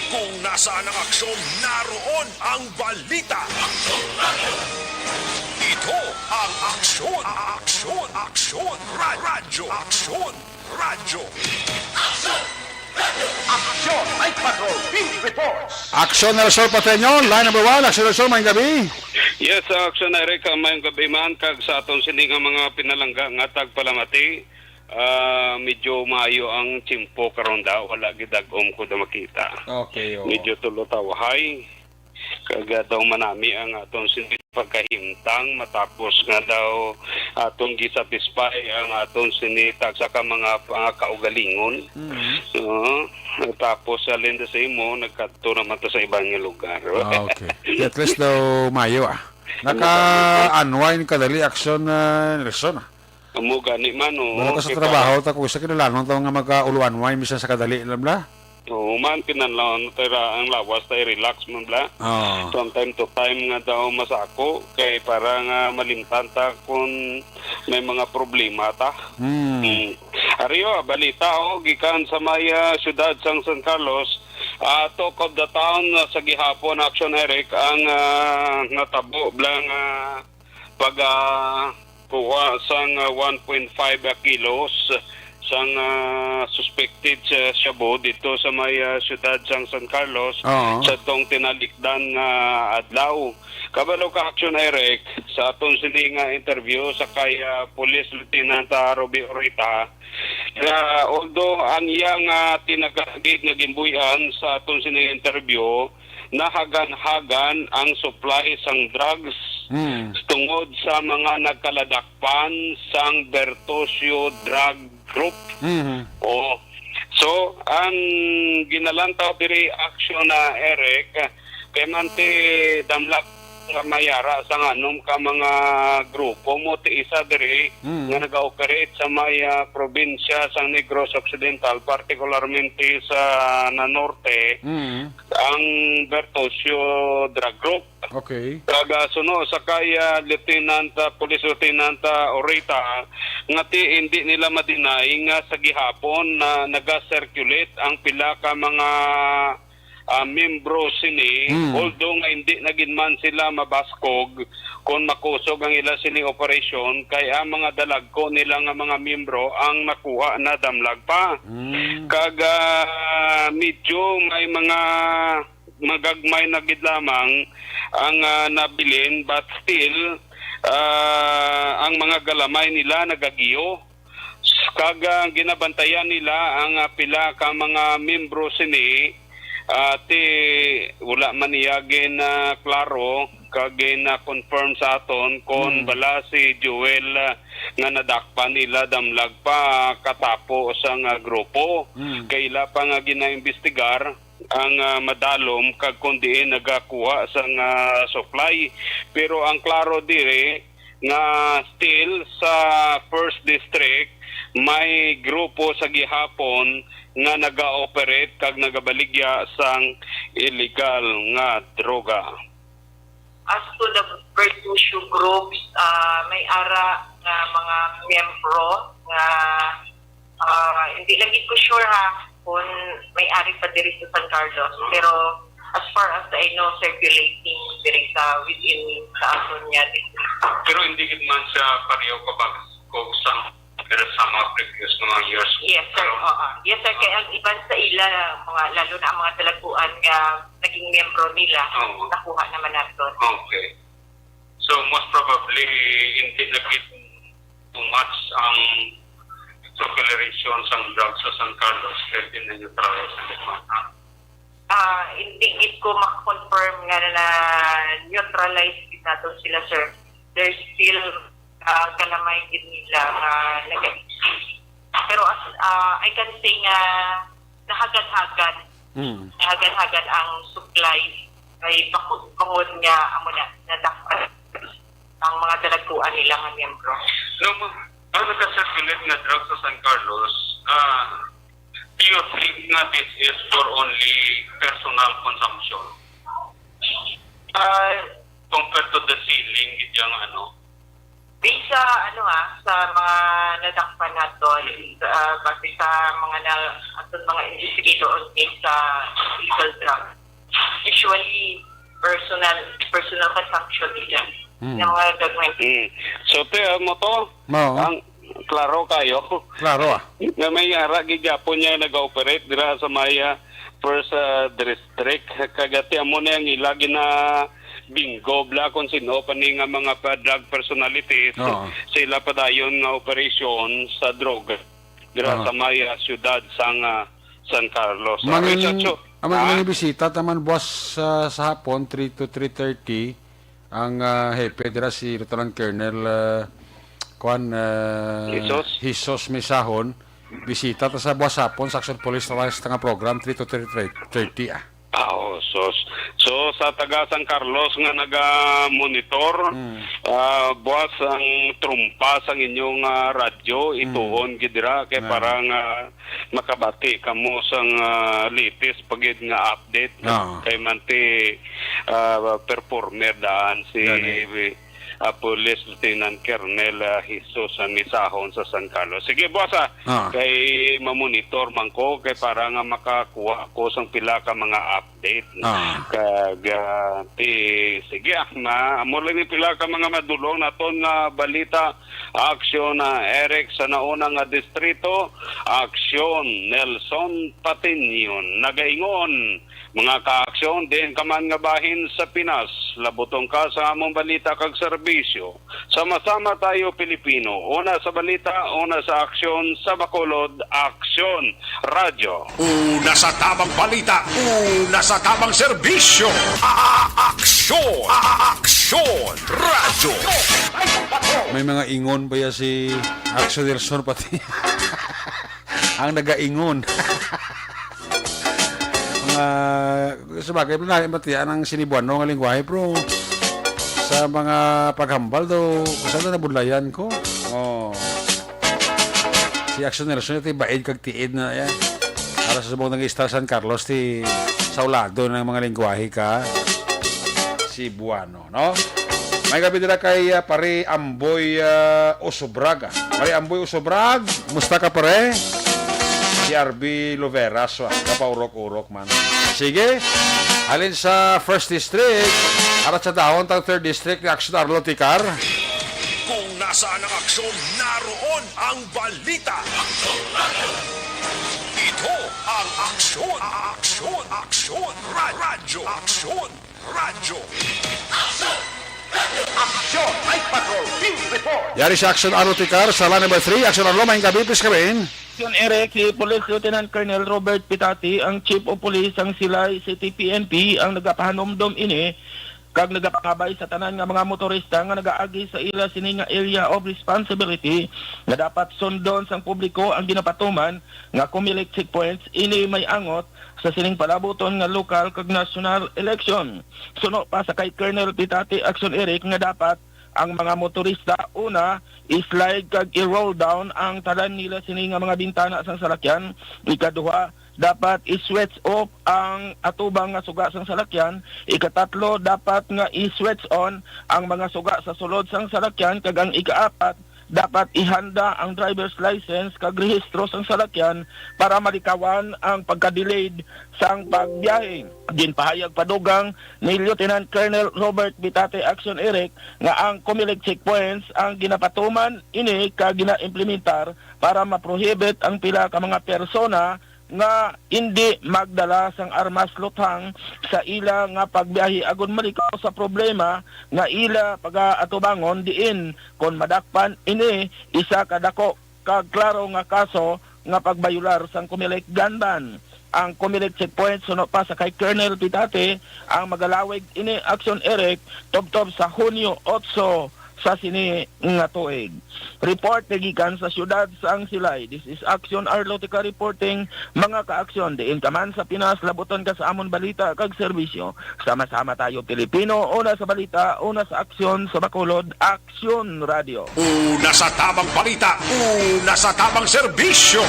Kung nasaan ang aksyon, naroon ang balita. Ito ang aksyon, aksyon, aksyon, radyo, aksyon, radyo. Aksyon, Mike Patrol, Beat Reports. Action Nelson Pateño, line number 1. Action Nelson, may gabi. Yes, Action Eric, mayong gabi man, kag sa atong sining nga mga pinalangga nga tagpalamati, medyo maayo ang tsimpo karon daw, wala gidagom ko da makita. Okay, oh. Medyo tulo tawahay, kag daw manami ang atong sining pagkahimtang matapos nga daw atong gisatisfy ang atong sinitag sa mga kaugalingon. Tapos alin sa imo nagkadto naman to sa ibang lugar. Okay. At least daw mayo Naka-unwind kadali action Nelson. Amo gani man Wala ka sa trabaho ta ko sa kinalanon ta nga magka-unwind bisan sa kadali alam la. Man kinalaon tira ang lawas tay relax man bla. From time to time nga daw masako kay para nga malimtan ta kung may mga problema ta. Ariyo balita gikan sa may syudad sang San Carlos. Talk of the town sa gihapon Action Eric ang natabo blang pag kuha sang 1.5 kilos sang suspected shabu dito sa may syudad sang San Carlos sa tong tinalikdan nga adlaw. Kabalo ka Action Eric sa atong sining interview sa kay Police Lieutenant Robbie Orita. Although ang iyang tinagagid nga gimbuyan sa atong sining interview, nahagan-hagan ang supply sang drugs tungod sa mga nagkaladakpan sang Bertosio Drug Group. So, ang ginalantaw diri Action na Eric, kay manti damlak nga mayara sa nganom ka mga grupo mo ti isa diri nga naga-operate sa may probinsya sa Negros Occidental, particularmente sa na norte, ang Bertosio Drug Group. Okay. Kaga suno sa kaya Police Lieutenant Orita nga hindi nila madinay nga sa gihapon na naga-circulate ang pila ka mga membro sini, although nga hindi nagin man sila mabaskog kung makusog ang ila sini operasyon, kaya ang mga dalagko nila nga mga membro ang nakuha na damlag pa. Kaga medyo may mga magagmay na gid lamang ang nabilin, but still ang mga galamay nila nagagiyo. Kaga ginabantayan nila ang pila ka mga membro sini wala man iyagin klaro kagin na confirm sa aton kung bala si Joel nga nadakpan nila damlag pa katapos ang grupo. Kaila pa nga ginaimbestigar ang madalom kag kundi nagakuha sa supply, pero ang klaro dire nga still sa first district may grupo sa gihapon nga naga-operate kag nagabaligya sang illegal nga droga. As to the Bertosio groups, may ara nga mga miyembro nga hindi lagi ko sure kung may ari pa diri sa San Carlos, pero as far as I know, circulating diri sa within sa aton niya. Pero hindi gid man siya pareho kapag sa mga previous mga years. Yes, sir. Yes, sir. Kaya ang iban sa ila, lalo na ang mga dalaguan nga naging miyembro nila, nakuha naman natin. Okay. So, most probably, hindi naging too much ang circulation sa drugs sa San Carlos, kaya din na-neutralize ang limata. Hindi ko makakonfirm nga na neutralize natin sila, sir. There's still kalamay din nila nag-exist. Pero I can say nga nahagad-hagad nahagad-hagad ang supply ay bangod nga amo na dapat ang mga dalaguan nila nga miyembro. Ang nagka-circulate nga drugs sa San Carlos, surely nga this is for only personal consumption. Compared to the ceiling, yung ano. Based sa sa mga nadakpan natin, base sa mga investigator based sa illegal drug, usually personal consumption nila. Ng mga drug. So, mo to, ang klaro kayo. Klaro Na may gigapon niya nag-operate dira sa Maya first district. Kagati mo na yung ilagi na bingo bla kung sino pa ni nga mga drug personalities. Sila pa dayon nga operasyon sa droga dira sa Maya syudad San Carlos. Ang bisita taman buwas sa hapon 3 to 3:30 ang hepe dira si Lieutenant Colonel Jesus Misahon bisita ta sa buwas hapon sa Action Police nga program 3 to 3:30 So sa taga San Carlos nga naga-monitor, buwas ang trumpas ang inyong radyo, ituon gidira kay parang makabati kamo sang latest pagid nga update kay manti performer daan si Police Lieutenant Colonel Jesus Misahon sa San Carlos. Sige boss kay mamonitor man ko kay para nga makakuha ko sang pila ka mga update. Sige amo lang ni pila ka mga madulong naton nga balita. Aksyon Eric sa nauna nga distrito, aksyon Nelson Patinyon nagaingon mga kaaksyon din kaman nga bahin sa Pinas labutong ka sa among balita kag serbisyo. Sama-sama tayo Pilipino. Una sa balita, una sa aksyon, sa Bacolod, Aksyon Radyo. Una sa tamang balita, una sa tamang serbisyo. Aksyon! Aksyon Radyo! May mga ingon pa ya si Aksyon Nelson pati. Ang nagaingon. Sabagay, pinalimbatian ang sinibuano ng lingwahe, bro. Sa mga paghambal daw, saan na nabudlayan ko? Si Aksyon Nelson, ito baid kag tiid na yan. Para sa subong ng Istar San Carlos, ti saulado ng mga lingwahe ka. Si Buano, no? May gabi dira kay pare Amboy Usobrag. Pare Amboy Usobrag, musta ka pare? Si RB Loveras, kapaurok-urok man. Sige, alin sa 1st District, arat sa dahon tang 3rd District ni Aksyon Arlo Ticar. Kung nasaan ang aksyon, naroon ang balita. Ito ang aksyon, aksyon, aksyon, radyo, aksyon, radyo. Aksyon Night Patrol Field Report. Yari sa Aksyon Arlo Ticar, sala number 3, Aksyon Arlo, may gabi, please kami. Aksyon Eric, si Police Lieutenant Colonel Robert Pitati, ang Chief of Police ang Silay City PNP ang nagapahanomdom ini kag nagapakabay sa tanan nga mga motorista nga nagaagi sa ila sini nga area of responsibility nga dapat sundon sang publiko ang ginapatuman nga kumilik checkpoints ini may angot sa sining palabuton nga lokal kag national election. Suno pa sa kay Colonel Pitati Aksyon Eric nga dapat ang mga motorista una i-slide kag i-roll down ang talan nila sini nga mga bintana sang salakyan. Ikaduha, dapat i-switch off ang atubang nga suga sang salakyan. Ikatatlo, dapat nga i-switch on ang mga suga sa sulod sang salakyan. Kag ang ikaapat, dapat ihanda ang driver's license kag rehistro sang salakyan para malikawan ang pagka-delayed sang pagbiyahe. Ginpahayag padugang ni Lieutenant Colonel Robert Bitate Aksyon Eric nga ang kumilig checkpoints ang ginapatuman ini kag gina-implementar para maprohibit ang pila ka mga persona nga hindi magdala sang armas luthang sa ila nga pagbiyahe agon malikaw sa problema nga ila pag-atubangon diin kon madakpan ini isa kadako kag klaro nga kaso nga pagbayular sang kumilik ganban. Ang kumilik checkpoint suno pa sa kay Colonel Pitate ang magalawig ini Aksyon Eric tubtob sa Hunyo 8 sa sini nga tuig. Report nagikan sa syudad sa ang Silay. This is Aksyon Arlotica reporting. Mga kaaksyon, diin ka man sa Pinas, labuton ka sa amon balita kag serbisyo. Sama-sama tayo Pilipino, una sa balita, una sa aksyon, sa Bacolod, Aksyon Radio. Una sa tamang balita, una sa tamang serbisyo.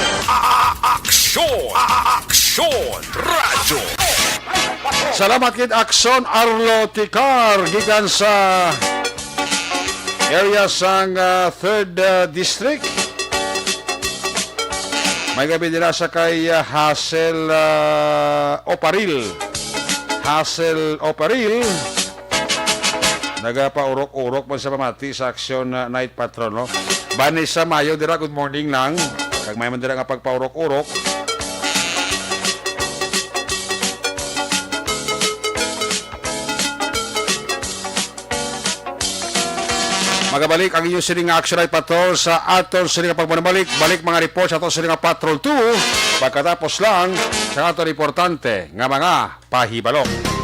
Aksyon! Aksyon Radyo. Salamat kid Akson Arlo Ticar gikan sa area sang 3rd District. May gabi nila sa kay Hassel Oparil. Hassel Oparil. Nagapaurok-urok man sa pamati sa aksyon night patrol, no? Bani sa Mayo dira, good morning lang. Kag may man dira nga pagpaurok-urok. Magabalik ang inyong sining action night patrol sa aton sining pagbanabalik. Balik mga report sa aton sining patrol 2. Pagkatapos lang sa aton importante nga mga pahibalok.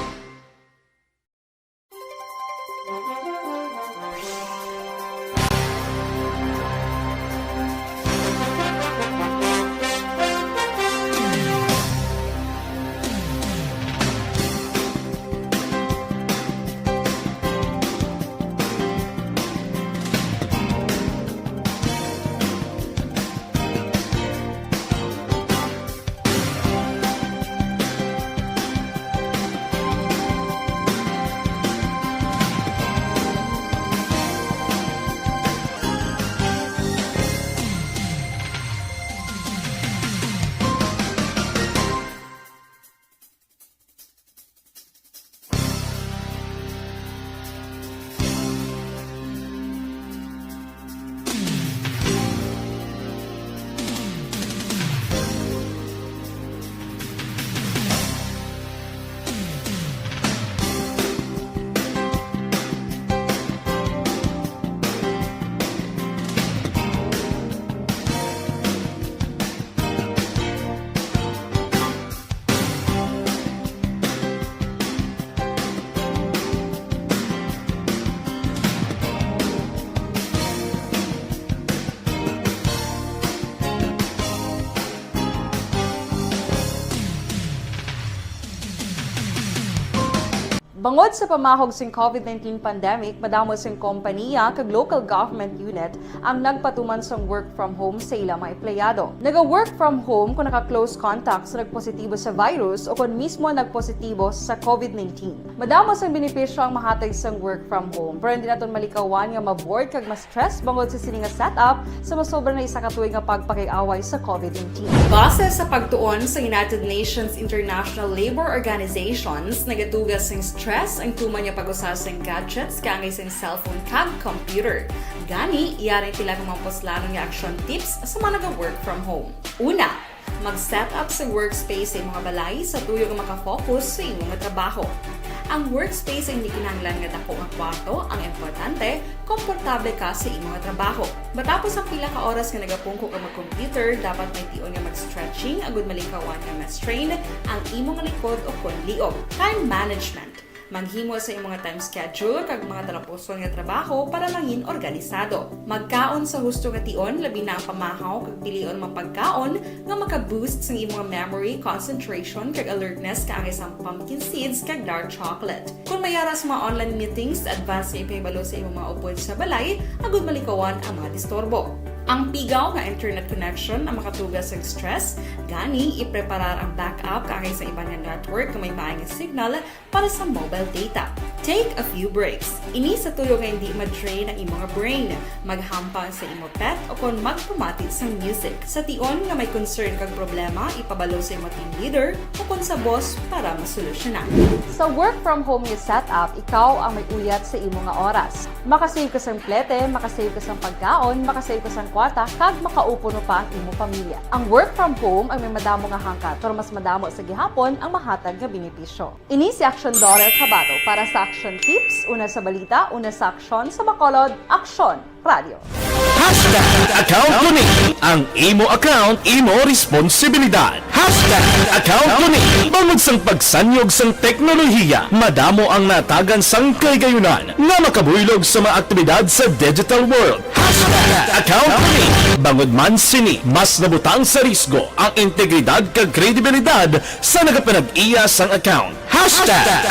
Bangod sa pamahog sing COVID-19 pandemic, madamo sing kompanya kag local government unit ang nagpatuman sang work from home sa ilang mga empleyado. Naga-work from home kung naka-close contact sa nagpositibo sa virus o kung mismo nagpositibo sa COVID-19. Madamo sang benepisyo ang mahatag sang work from home, pero hindi naton malikawan nga ma-bored kag ma-stress bangod sa sini nga setup sa masobra na isa ka tuig nga pagpakiaway sa COVID-19. Base sa pagtuon sa United Nations International Labour Organizations, nagatugas sing stress ang tuman niya pag-usasang gadgets kangay sa cellphone kag computer. Gani, iyaring pila ng mga poslanong nga action tips sa mga nag-work from home. Una, mag-set up sa workspace sa mga balay sa tuyo nga makafocus sa imong trabaho. Ang workspace ay hindi kinahanglan nga dako nga kwarto, ang importante, komportable ka sa imong trabaho. Matapos ang pila ka oras nga nagapungko ka mag-computer, dapat may tion nga mag-stretching agud malikawan nga ma-strain ang imong likod o konliog. Time management. Maghimo sa imong time schedule kag mga talapuson nga trabaho para langin organisado. Magkaon sa husto nga tion, labi na ang pamahaw kag pilion mapagkaon nga maka-boost sa imong memory, concentration kag alertness kaangay sa pumpkin seeds kag dark chocolate. Kung mayaras mga online meetings, advance nga ipahibalo sa imong mga upod sa balay, agud malikawan ang mga disturbo. Ang pigaw nga internet connection ang makatugas sa stress, gani ipreparar ang backup kaangay sa iba nga network nga may maayong signal para sa mobile data. Take a few breaks. Ini sa tuyo nga hindi ma-drain ang imong brain. Maghampang sa imong pet o kung magpumatid sa music. Sa tion nga may concern kag problema, ipabalo sa imong team leader o kung sa boss para masolusyonan. Sa work from home nga setup, ikaw ang may uyat sa imong nga oras. Makasave ka sa plete, makasave ka sa pagkaon, makasave ka sa kwarta, kag makaupo no pa ang imong pamilya. Ang work from home ay may madamo nga hangkat, pero mas madamo sa gihapon ang mahatag nga benepisyo. Ini si Action Daughter Cabato para sa Action Tips, una sa balita, una sa aksyon, sa Bacolod, Aksyon Radio. #account ko ni ang imo account, imo responsibilidad. #account ko ni bangod sang pagsanyog sang teknolohiya, madamo ang natagan sang kaygayunan nga makabuylog sa mga aktibidad sa digital world. #account ko ni bangod man sini mas nabutang sa risgo ang integridad kag kredibilidad sa nagapanag-iya sang account.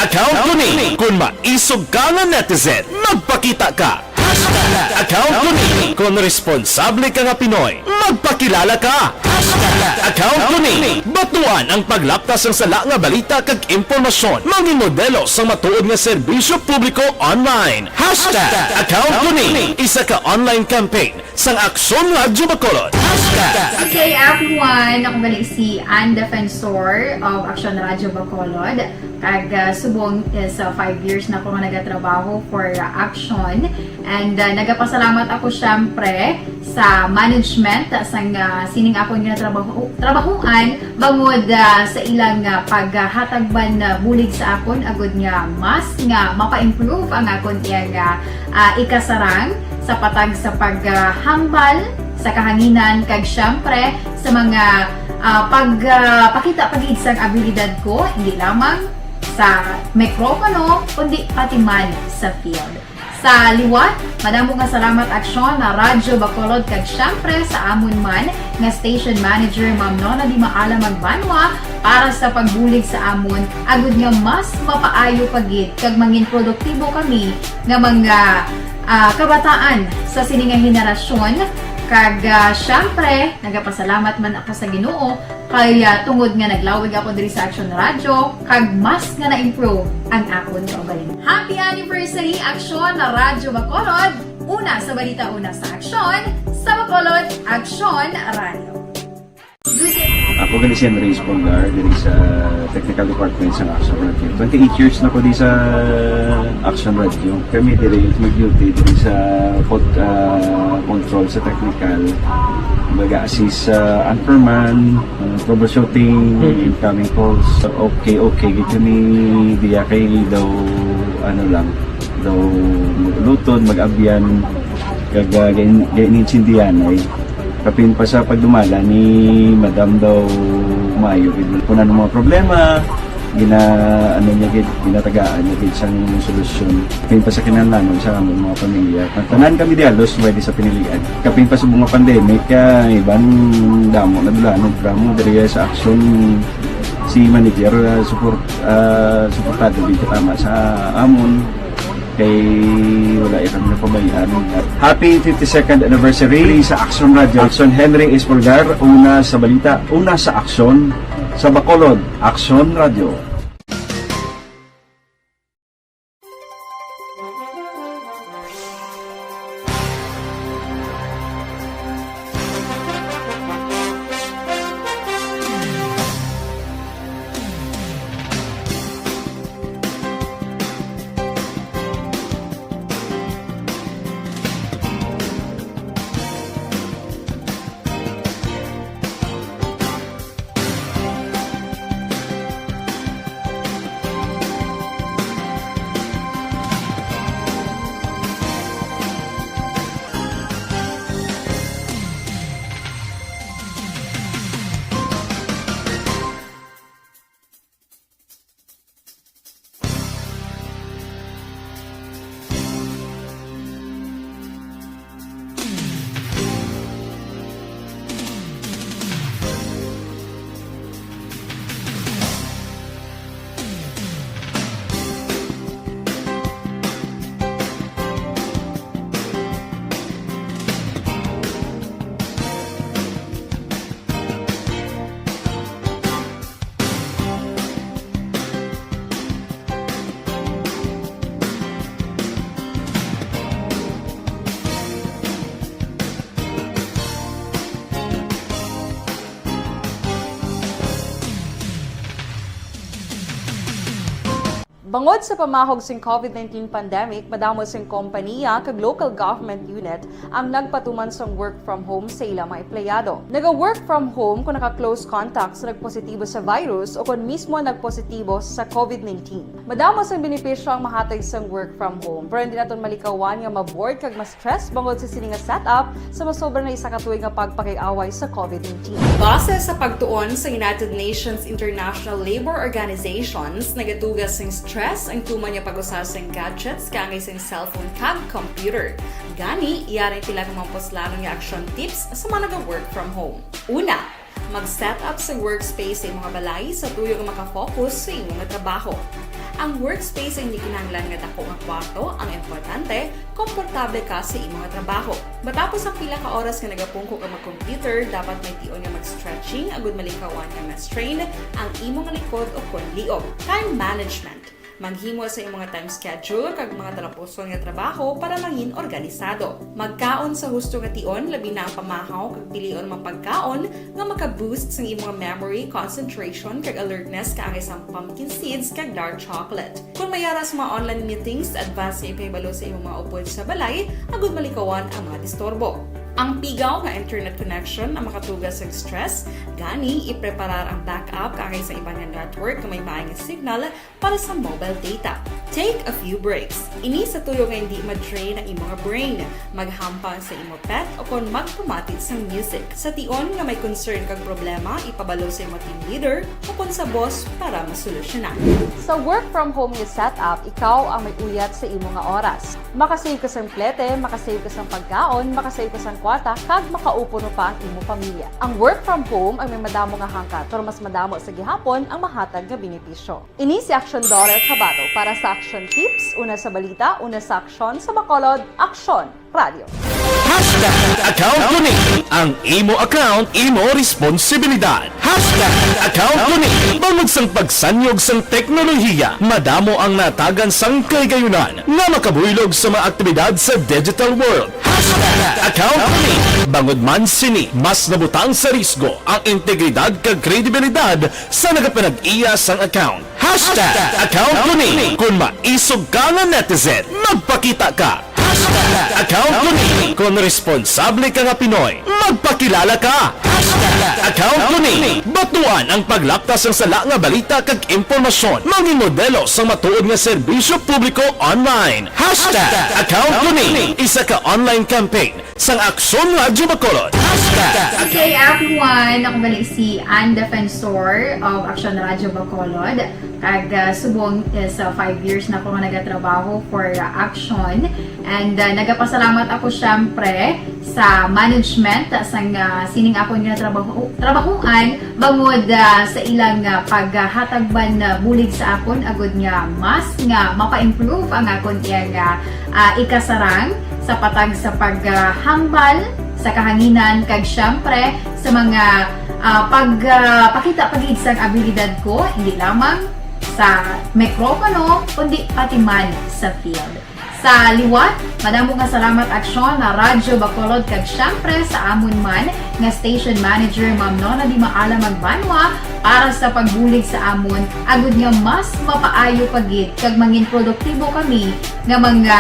#account ko ni kung maisog ka nga netizen, magpakita ka. #account ko ni kung responsable ka nga Pinoy, magpakilala ka. #account ko ni ni batuan ang paglaptas ng sala nga balita kag impormasyon. Mangin modelo sa matuod nga serbisyo publiko online. #Account ko ni isa ka online campaign sang Aksyon Radyo Bacolod. Good day everyone! Ako gali si Ann Defensor of Aksyon Radyo Bacolod. Kag subong is 5 years na ako nga nagatrabaho for Aksyon. And nagapasalamat ako syempre sa management sang sining akong trabahuan bangod sa ilang paghatagban bulig sa akon agud nga mas nga mapa-improve ang akon iyang ikasarang sa patag sa paghambal sa kahanginan kag syempre sa mga pakita pagid sang abilidad ko hindi lamang sa mikropono kundi pati man sa field. Sa liwat, madamo nga salamat Aksyon na Radyo Bacolod kag syempre sa amon man nga station manager Ma'am Nona Di Maala Magbanwa para sa pagbulig sa amon agud nga mas mapaayo pagid kag mangin produktibo kami nga mga kabataan sa sining nga henerasyon. Kag syempre, nagapasalamat man ako sa Ginoo kay tungod nga naglawig ako diri sa Aksyon Radyo kag mas nga na-improve ang akon kaugalingon. Happy anniversary Aksyon na Radyo Bacolod! Una sa balita, una sa Aksyon, sa Bacolod, Aksyon Radyo. Ako gali si Andres Polgar diri sa Technical Department sa Action Radio. 28 years na ko di sa Action Radio. Kami diri mag-duty diri sa control sa technical. Mag-assist sa anchorman, troubleshooting, incoming calls. Okay, gito ni diya kay daw lutod, mag-abyan, kag ganinsindihan ay kapin pa sa pagdumala ni Madam daw Mayo kuna ng mga problema ginatagaan niya gid sang solusyon kapin pa sa kinahanglan sa among mga pamilya tanan kami dialos pwede sa pinilian kapin pa sa mga pandemic ibang damo na dulanon programo diri sa Aksyon si manager suportado dito tama sa amon kay wala kami napabayaan. Happy 52nd anniversary sa Aksyon Radio. Aksyon Henry Espolgar, una sa balita, una sa Aksyon, sa Bacolod, Aksyon Radio. Bangod sa pamahog sing COVID-19 pandemic, madamo sing kompanya kag local government unit ang nagpatuman sang work from home sa ilang mga empleyado. Naga-work from home kung naka-close contact sa nagpositibo sa virus o kung mismo nagpositibo sa COVID-19. Madamo sang benepisyo ang mahatag sang work from home, pero hindi naton malikawan nga ma-bored kag ma-stress bangod sa sining nga setup sa masobra na isa ka tuig nga pagpakiaway sa COVID-19. Base sa pagtuon sa United Nations International Labour Organizations, nagatugas sing stress ang tuman niya pag-usas ng gadgets kangay sa cellphone kag computer. Gani, iyaring tila ng mga poslanong yung action tips sa mga nag-work from home. Una, mag-set up sa workspace sa mga balay sa tuyo nga makafocus sa inyong trabaho. Ang workspace ay hindi kinahanglan nga dako nga kwarto, ang importante, komportable ka sa imong nga trabaho. Matapos ang pila ka oras nga nagapungko ka mag-computer, dapat may tion nga mag-stretching agud malikawan nga ma-strain ang imong nga likod o kon liog. Time management. Maghimo sa imong nga time schedule kag mga talapuson nga trabaho para mangin organisado. Magkaon sa husto nga tion, labi na ang pamahaw kag pilion mang pagkaon nga maka-boost sa imong memory, concentration kag alertness kaangay sang pumpkin seeds kag dark chocolate. Kung mayaras mga online meetings, advance sa ipahibalo sa imong mga upod sa balay, agud malikawan ang mga disturbo. Ang pigaw nga internet connection ang makatugas sa stress, gani ipreparar ang backup kaangay sa ibang nga network nga may maayong signal para sa mobile data. Take a few breaks. Ini sa tuyo nga hindi ma-drain ang imong brain, maghampang sa imong pet o kon magpumatid sa music. Sa tion nga may concern kag problema, ipabalo sa imong team leader o kon sa boss para masolusyonan. Sa work from home nga setup, ikaw ang may uyat sa imong nga oras. Makasave ka sa plete, makasave ka sa pagkaon, makasave ka sa kwarta, kag makaupo no pa ang imong pamilya. Ang work from home ay may madamo nga hangkat, pero mas madamo sa gihapon ang mahatag nga benepisyo. Ini si Action Dollar Kabato para sa Action Tips, una sa balita, una sa aksyon, sa Bacolod, Action Radio. Account Kuning. Ang imo account, imo responsibilidad. Account Kuning. Bangod sang pagsanyog sang teknolohiya, madamo ang natagan sang kaygayunan na makabuylog sa mga aktibidad sa digital world. Account Kuning. Bangod man sini, mas nabutang sa risgo ang integridad kag kredibilidad sa nagapinag-iya sang account. Account Kuning. Kung maisog ka nga netizen, magpakita ka. Account Kuning. Kung responsable ka nga Pinoy, magpakilala ka. Account Kuning. Batuan ang paglaptas ng sala nga balita kag impormasyon. Manging modelo sa matuod nga serbisyo publiko online. Account Kuning. Isa ka online campaign sang Aksyon Radyo Bacolod. Good day everyone! Ako balik si Ann Defensor of Action Radyo Bacolod. Kag subong sa 5 years na ako nga nagatrabaho for Action. And nagapasalamat ako syempre sa management sang sining ako nga trabahuan bangod sa ilang paghatagban bulig sa akon agud nga mas nga mapa-improve ang akon iyang ikasarang sa patag sa paghambal sa kahanginan kag syempre sa mga pakita pagid sang abilidad ko hindi lamang sa mikropono kundi pati man sa field. Sa liwat, madamo nga salamat Aksyon na Radyo Bacolod kag syempre sa amon man nga station manager Ma'am Nona Di Maala Magbanwa para sa pagbulig sa amon agud nga mas mapaayo pagid kag mangin produktibo kami nga mga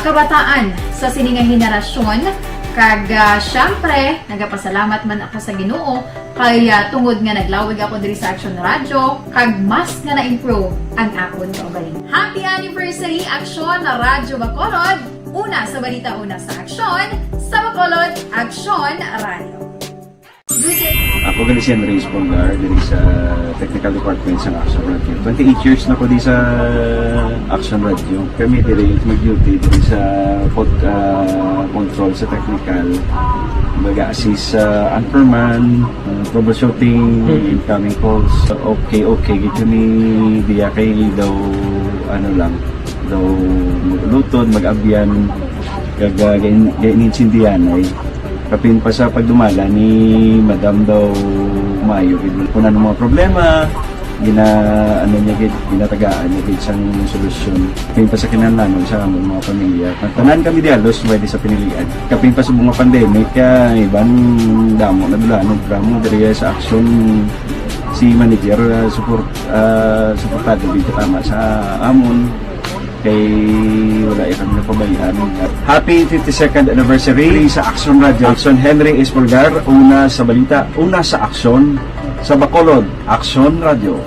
kabataan sa sining nga henerasyon kag syempre nagapasalamat man ako sa Ginoo kay tungod nga naglawig ako diri sa Action Radio kag mas nga na-improve ang akon kaugalingon. Happy anniversary Aksyon na Radyo Bacolod! Una sa balita, una sa aksyon, sa Bacolod, Action Radio. Ako gali si Henry Espolgar diri sa Technical Department sa Action Radio. 28 years na ko di sa Action Radio. Kami diri mag-duty diri sa control sa technical. Mag-assist sa anchorman, troubleshooting, incoming calls. Okay. Gito ni diya kay daw daw lutod, mag-abyan, ganinsindihan ay kapin pa sa pagdumala ni Madam daw Mayo kuna ng mga problema ginatagaan niya isang solusyon kapin pa sa kinahanglan sa among mga pamilya tanan kami dialos pwede sa pinilian kapin pa sa mga pandemic ibang damo na dulanon programo diri sa Action si manager suportado dito tama sa amon kay wala ikang napabayaan. Happy 52nd anniversary sa Action Radio. Action Henry Espolgar, una sa balita, una sa aksyon, sa Bacolod, Action Radio.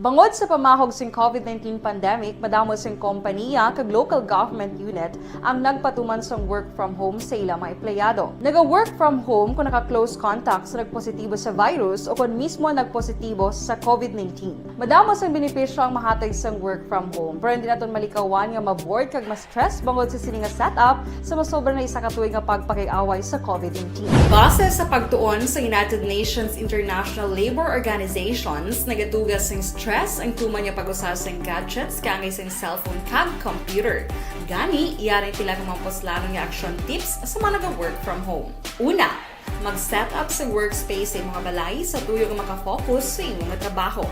Bangod sa pamahog sing COVID-19 pandemic, madamo sing kompanya kag local government unit ang nagpatuman sang work from home sa ilang mga empleyado. Naga-work from home kung naka-close contact sa nagpositibo sa virus o kung mismo nagpositibo sa COVID-19. Madamo sang benepisyo ang mahatag sang work from home, pero hindi naton malikawan nga ma-bored kag ma-stress bangod sa sini nga setup sa masobra na isa ka tuig nga pagpakiaway sa COVID-19. Base sa pagtuon sa United Nations International Labour Organizations, nagatugas ng stress ang tuman niya pag-usas ng gadgets kangay sa cellphone kag computer. Gani, iyaring pila ng mga poslanong nga action tips sa mga nag-work from home. Una, mag-set up sa workspace sa mga balay sa tuyo nga makafocus sa imong trabaho.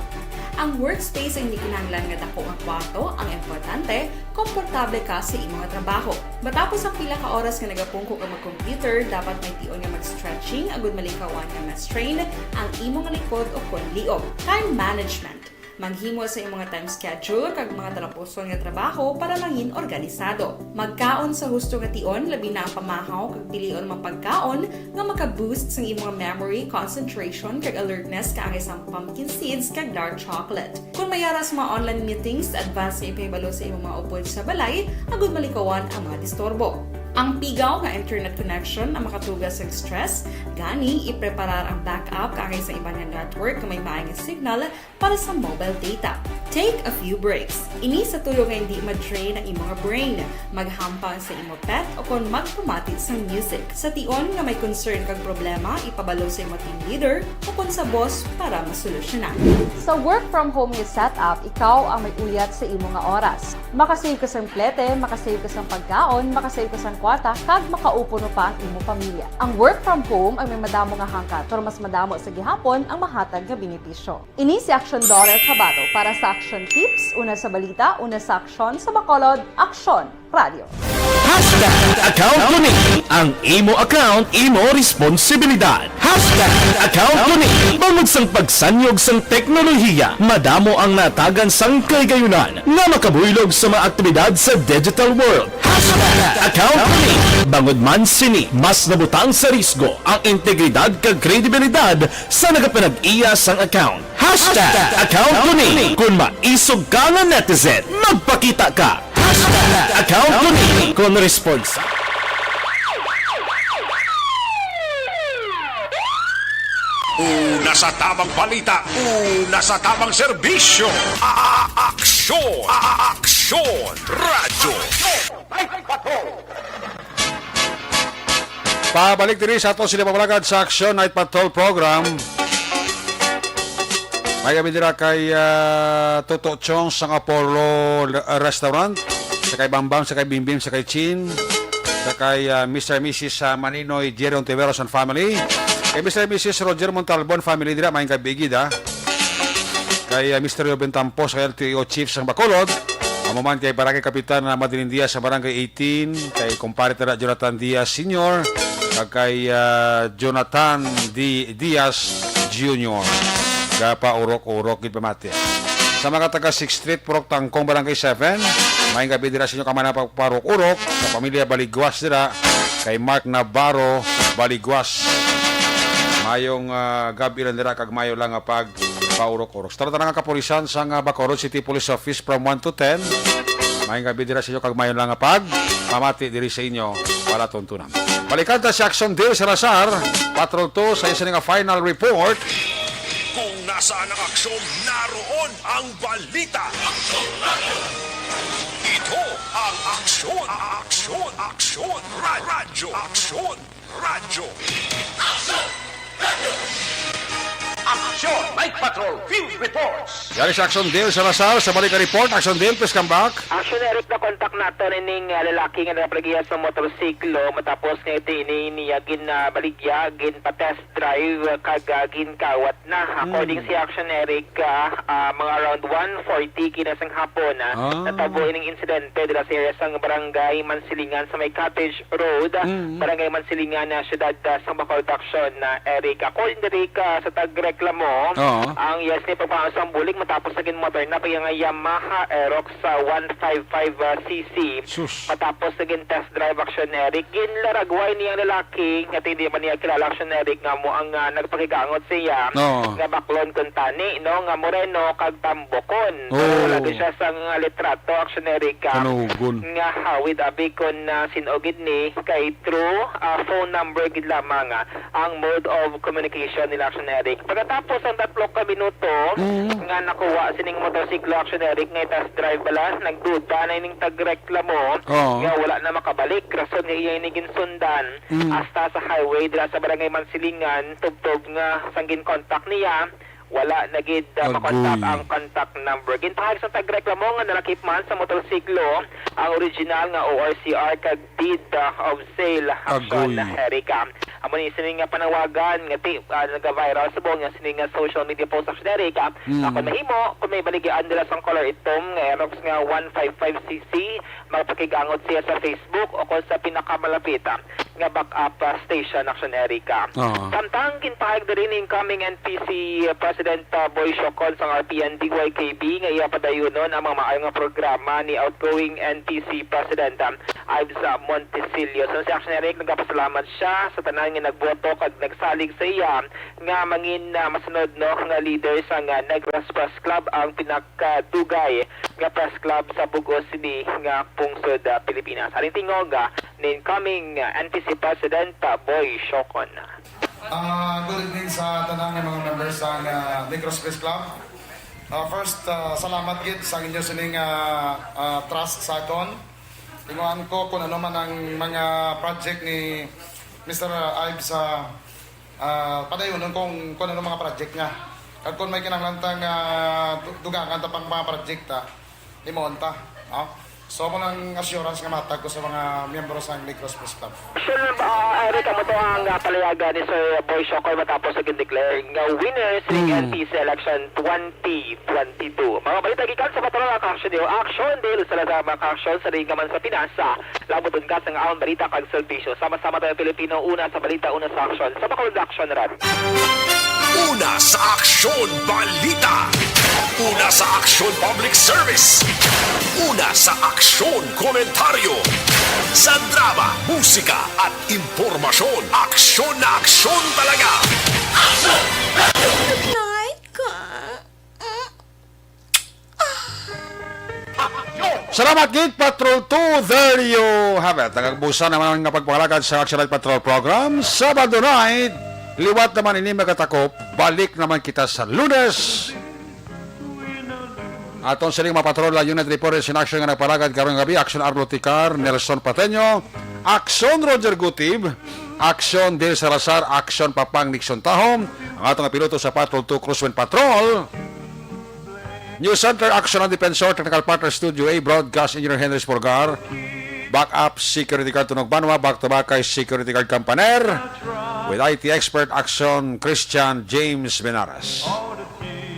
Ang workspace ay hindi kinahanglan nga dako ang kwarto, ang importante, komportable ka sa imong trabaho. Matapos ang pila ka oras nga nagapungko ka mag-computer, dapat may tion nga mag-stretching agud malikawan nga ma-strain ang imong likod o kon liog. Time management. Maghimo sa imong time schedule kag mga talapuson nga trabaho para langin organisado. Magkaon sa husto nga tion, labi na ang pamahaw kag pilion mang pagkaon nga maka-boost sa imong memory, concentration kag alertness kaangay sang pumpkin seeds kag dark chocolate. Kung mayaras mga online meetings, advance nga ipahibalo sa imong mga upod sa balay, agud malikawan ang mga disturbo. Ang pigaw nga internet connection ang makatugas sa stress, gani ipreparar ang backup kaangay sa ibang network na may maayong signal para sa mobile data. Take a few breaks. Ini sa tuyo nga hindi ma-drain ang imong brain, maghampang sa imong pet o kung magpumatid sa music. Sa tion nga may concern kag problema, ipabalo sa imong team leader o kung sa boss para masolusyonan. Sa work from home nga setup, ikaw ang may uyat sa imong nga oras. Makasave ka sa plete, makasave ka sa pagkaon, makasave ka sa kwarta, kag makaupo no pa ang imong pamilya. Ang work from home ay may madamo nga hangkat, pero mas madamo sa gihapon ang mahatag nga benepisyo. Ini si Action Daughter Cabato para sa Action Tips, una sa balita, una sa aksyon sa Bacolod, Aksyon Radio. #account ko ni ang imo account, imo responsibilidad. #account ko ni bangod sang pagsanyog sang teknolohiya, madamo ang natagan sang kaygayunan nga makabuylog sa mga aktibidad sa digital world. #account ko ni bangod man sini mas nabutang sa risgo ang integridad kag kredibilidad sa nagapanag-iya sang account. #account ko ni kung maisog ka nga netizen, magpakita ka. #account ko ni kung responsa. Una sa tamang balita, una sa tamang serbisyo. Aksyon! Aksyon! Radyo! Pabalik diri sa ato sila pamalagad sa Action Night Patrol program. May kami dira kay Toto Chong sa Apollo Restaurant, sa kay Bambam, sa kay Bimbim, sa kay Chin, sa kay Mr. and Mrs. Maninoy Jerry Ontiveros and family, kay Mr. and Mrs. Roger Montalbon family dira, may kay Bigid kay Mr. Ruben Tampos, kay LTO Chief sa Bacolod, amaman kay Barangay Kapitan na Madeline Diaz sa Barangay 18, kay kumpare tara Jonathan Diaz Sr., kay Jonathan Diaz Jr. Gapa urok-urok gid pamati. Sa mga taga 6th Street, Purok Tangkong, Barangay 7, may gabi dira sa inyo kamana pagparok-urok sa pamilya Baligwas dira, kay Mark Navarro Baligwas. Mayong gabi lang dira kag mayo lang nga pag paurok-urok. Sa tanang kapulisan sa Bacolod City Police Office from 1 to 10, may gabi dira sa inyo kag mayo lang nga pag pamati diri sa inyo para tuntunan. Balikan ta si Action Dale Salazar, Patrol 2 sa isa nga final report. Kung nasaan ang aksyon, naroon ang balita. Ito ang aksyon. Aksyon. Aksyon. Radyo. Aksyon. Radyo. Aksyon. Night Patrol Field Reports. Yari si Action Dale Salazar sa balik na report. Action Dale, please come back. Action Eric, na kontak nato rin ng lalaki nga napaligya sa motorsiklo matapos nga ito iniyagin na baligya, gin pa test drive kagagin kawat na. According si Action Eric, mga around 1:40 kinasang hapon natabo ining insidente dila sa area sang Barangay Mansilingan sa may Cottage Road, Barangay Mansilingan na siyudad sa Bacolod Action na Eric. According Eric sa tagreklamo, ang yes ni pagpapasang bulig matapos naging motor na pa yung Yamaha Aerox sa 155cc. Matapos naging test drive action Eric ginlaragway niyang lalaki nga hindi man niya kilala action Eric nga mo ang nagpakigangot siya nga baklon kun tani no nga moreno kag tambokon. Lagi siya sa litrato action Eric nga hawid abi kon sinogid ni kay true phone number gid lamang ang mode of communication nila action Eric. Pagkatapos ang 3 ka minuto nga nakuha sining motorsiklo action Eric nga test drive bala nagduda na ining tagreklamo nga wala na makabalik rason nga iya inigin sundan hasta sa highway dira sa barangay Mansilingan tubtob nga sanggin contact niya wala nagid makontak ang contact number. Gintahag sa tagreklamo nga nalakip man sa motorsiklo ang original nga ORCR kag deed of sale action Erika. Amo ni sining nga panawagan nga nag-viral sa buong nga sining nga social media post action Erika. Ako mahimo kung may baligyan nila sang color itom nga Aerox nga 155cc magpakigangot siya sa Facebook o kung sa pinakamalapit nga backup station action Erika. Samtang gintahag din incoming NPC President Boy Siocon sa RPN DYKB nga iya padayunon ang mga maayong nga programa ni outgoing NPC President Ives Montesilio. So si Action Eric nagpasalamat siya sa tanan nga nagboto kag nagsalig sa iya nga mangin masunod no nga leader sa nga Negros Press Club ang pinakadugay nga press club sa Bugos City nga pungsod Pilipinas. Aring tingog ni incoming NPC President Boy Siocon. Good evening sa tanang mga members sa Negros Press Club. First, salamat gid sa inyo sining trust sa aton. Tinguhan ko kung ano man ang mga project ni Mr. Ives padayon kung ano mga project niya. At kung may kinahanglan dugangan ta pang mga project imonta. So, ako ng assurance nga matag ko sa mga miyembro sa Negros Press Club. Sure, Eric, amo to ang palayagan ni Sir Boy Siocon matapos nag-declare nga winners ng NPC election 2022. Mga balita gikan sa patrol action deal sa lasama action sa ringaman sa Pinasa. Labuton ka sa nga awang balita kag servisyo. Sama-sama tayo Pilipino, una sa balita, una sa action. Sa Bacolod Action Run. Una sa aksyon balita. Una sa aksyon public service. Una sa aksyon komentaryo. Sa drama, musika at impormasyon. Aksyon na aksyon talaga. Night ka. Salamat gid Patrol 2. There you have it. Nagagbusan naman nga pagpalagad sa Action Night Patrol program. Sabado night, liwat naman ini magatakop. Balik naman kita sa Lunes. Atong siling mapatrola unit reporters in action nga nagpalagad karong gabi. Action Arlo Ticar, Nelson Pateño, Action Roger Gutib, Action Del Salazar, Action Papang Nixon Tahom, ang atong piloto sa Patrol 2 Cruiseway Patrol. News Center Action and Defensor, Technical Partner Studio A, Broadcast Engineer Henry Sporgar, Backup Security Guard Tunog Banwa, Back to Back kay Security Guard Campaner, with IT Expert Action Christian James Benaras.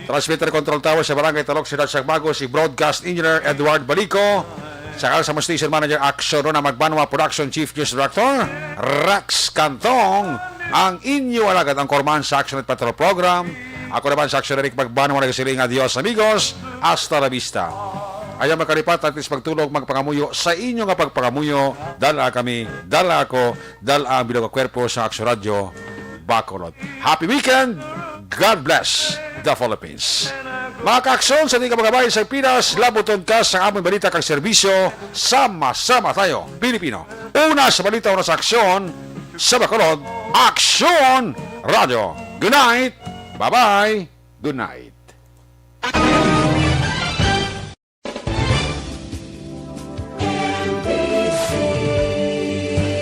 Transmitter Control Tower sa Barangay Talok, Ciudad Sagbago, si Broadcast Engineer Edward Balico, sa Kalsamo Station Manager Action Rona Magbanwa, Production Chief News Director Rex Cantong, ang inyo alagad ang korman sa Action at Patrol Program. Ako naman sa Action Eric Magbanwa, nagsiling adios amigos, hasta la vista. Ayaw makaripat at pagtulog magpangamuyo sa inyo nga pagpangamuyo. Dala kami, dala ako, dala ang bilog kwerpo sa Action Radio Bacolod. Happy weekend! God bless the Philippines. Mga ka-aksyon sa ating kapagabay sa Pinas, labuton ka sa aming balita kang serbisyo. Sama-sama tayo, Pilipino. Una sa balita, una sa aksyon, sa Bacolod, Action Radio. Good night! Bye-bye! Good night!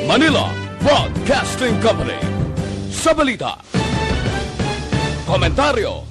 Manila Broadcasting Company. Sa balita, komentaryo,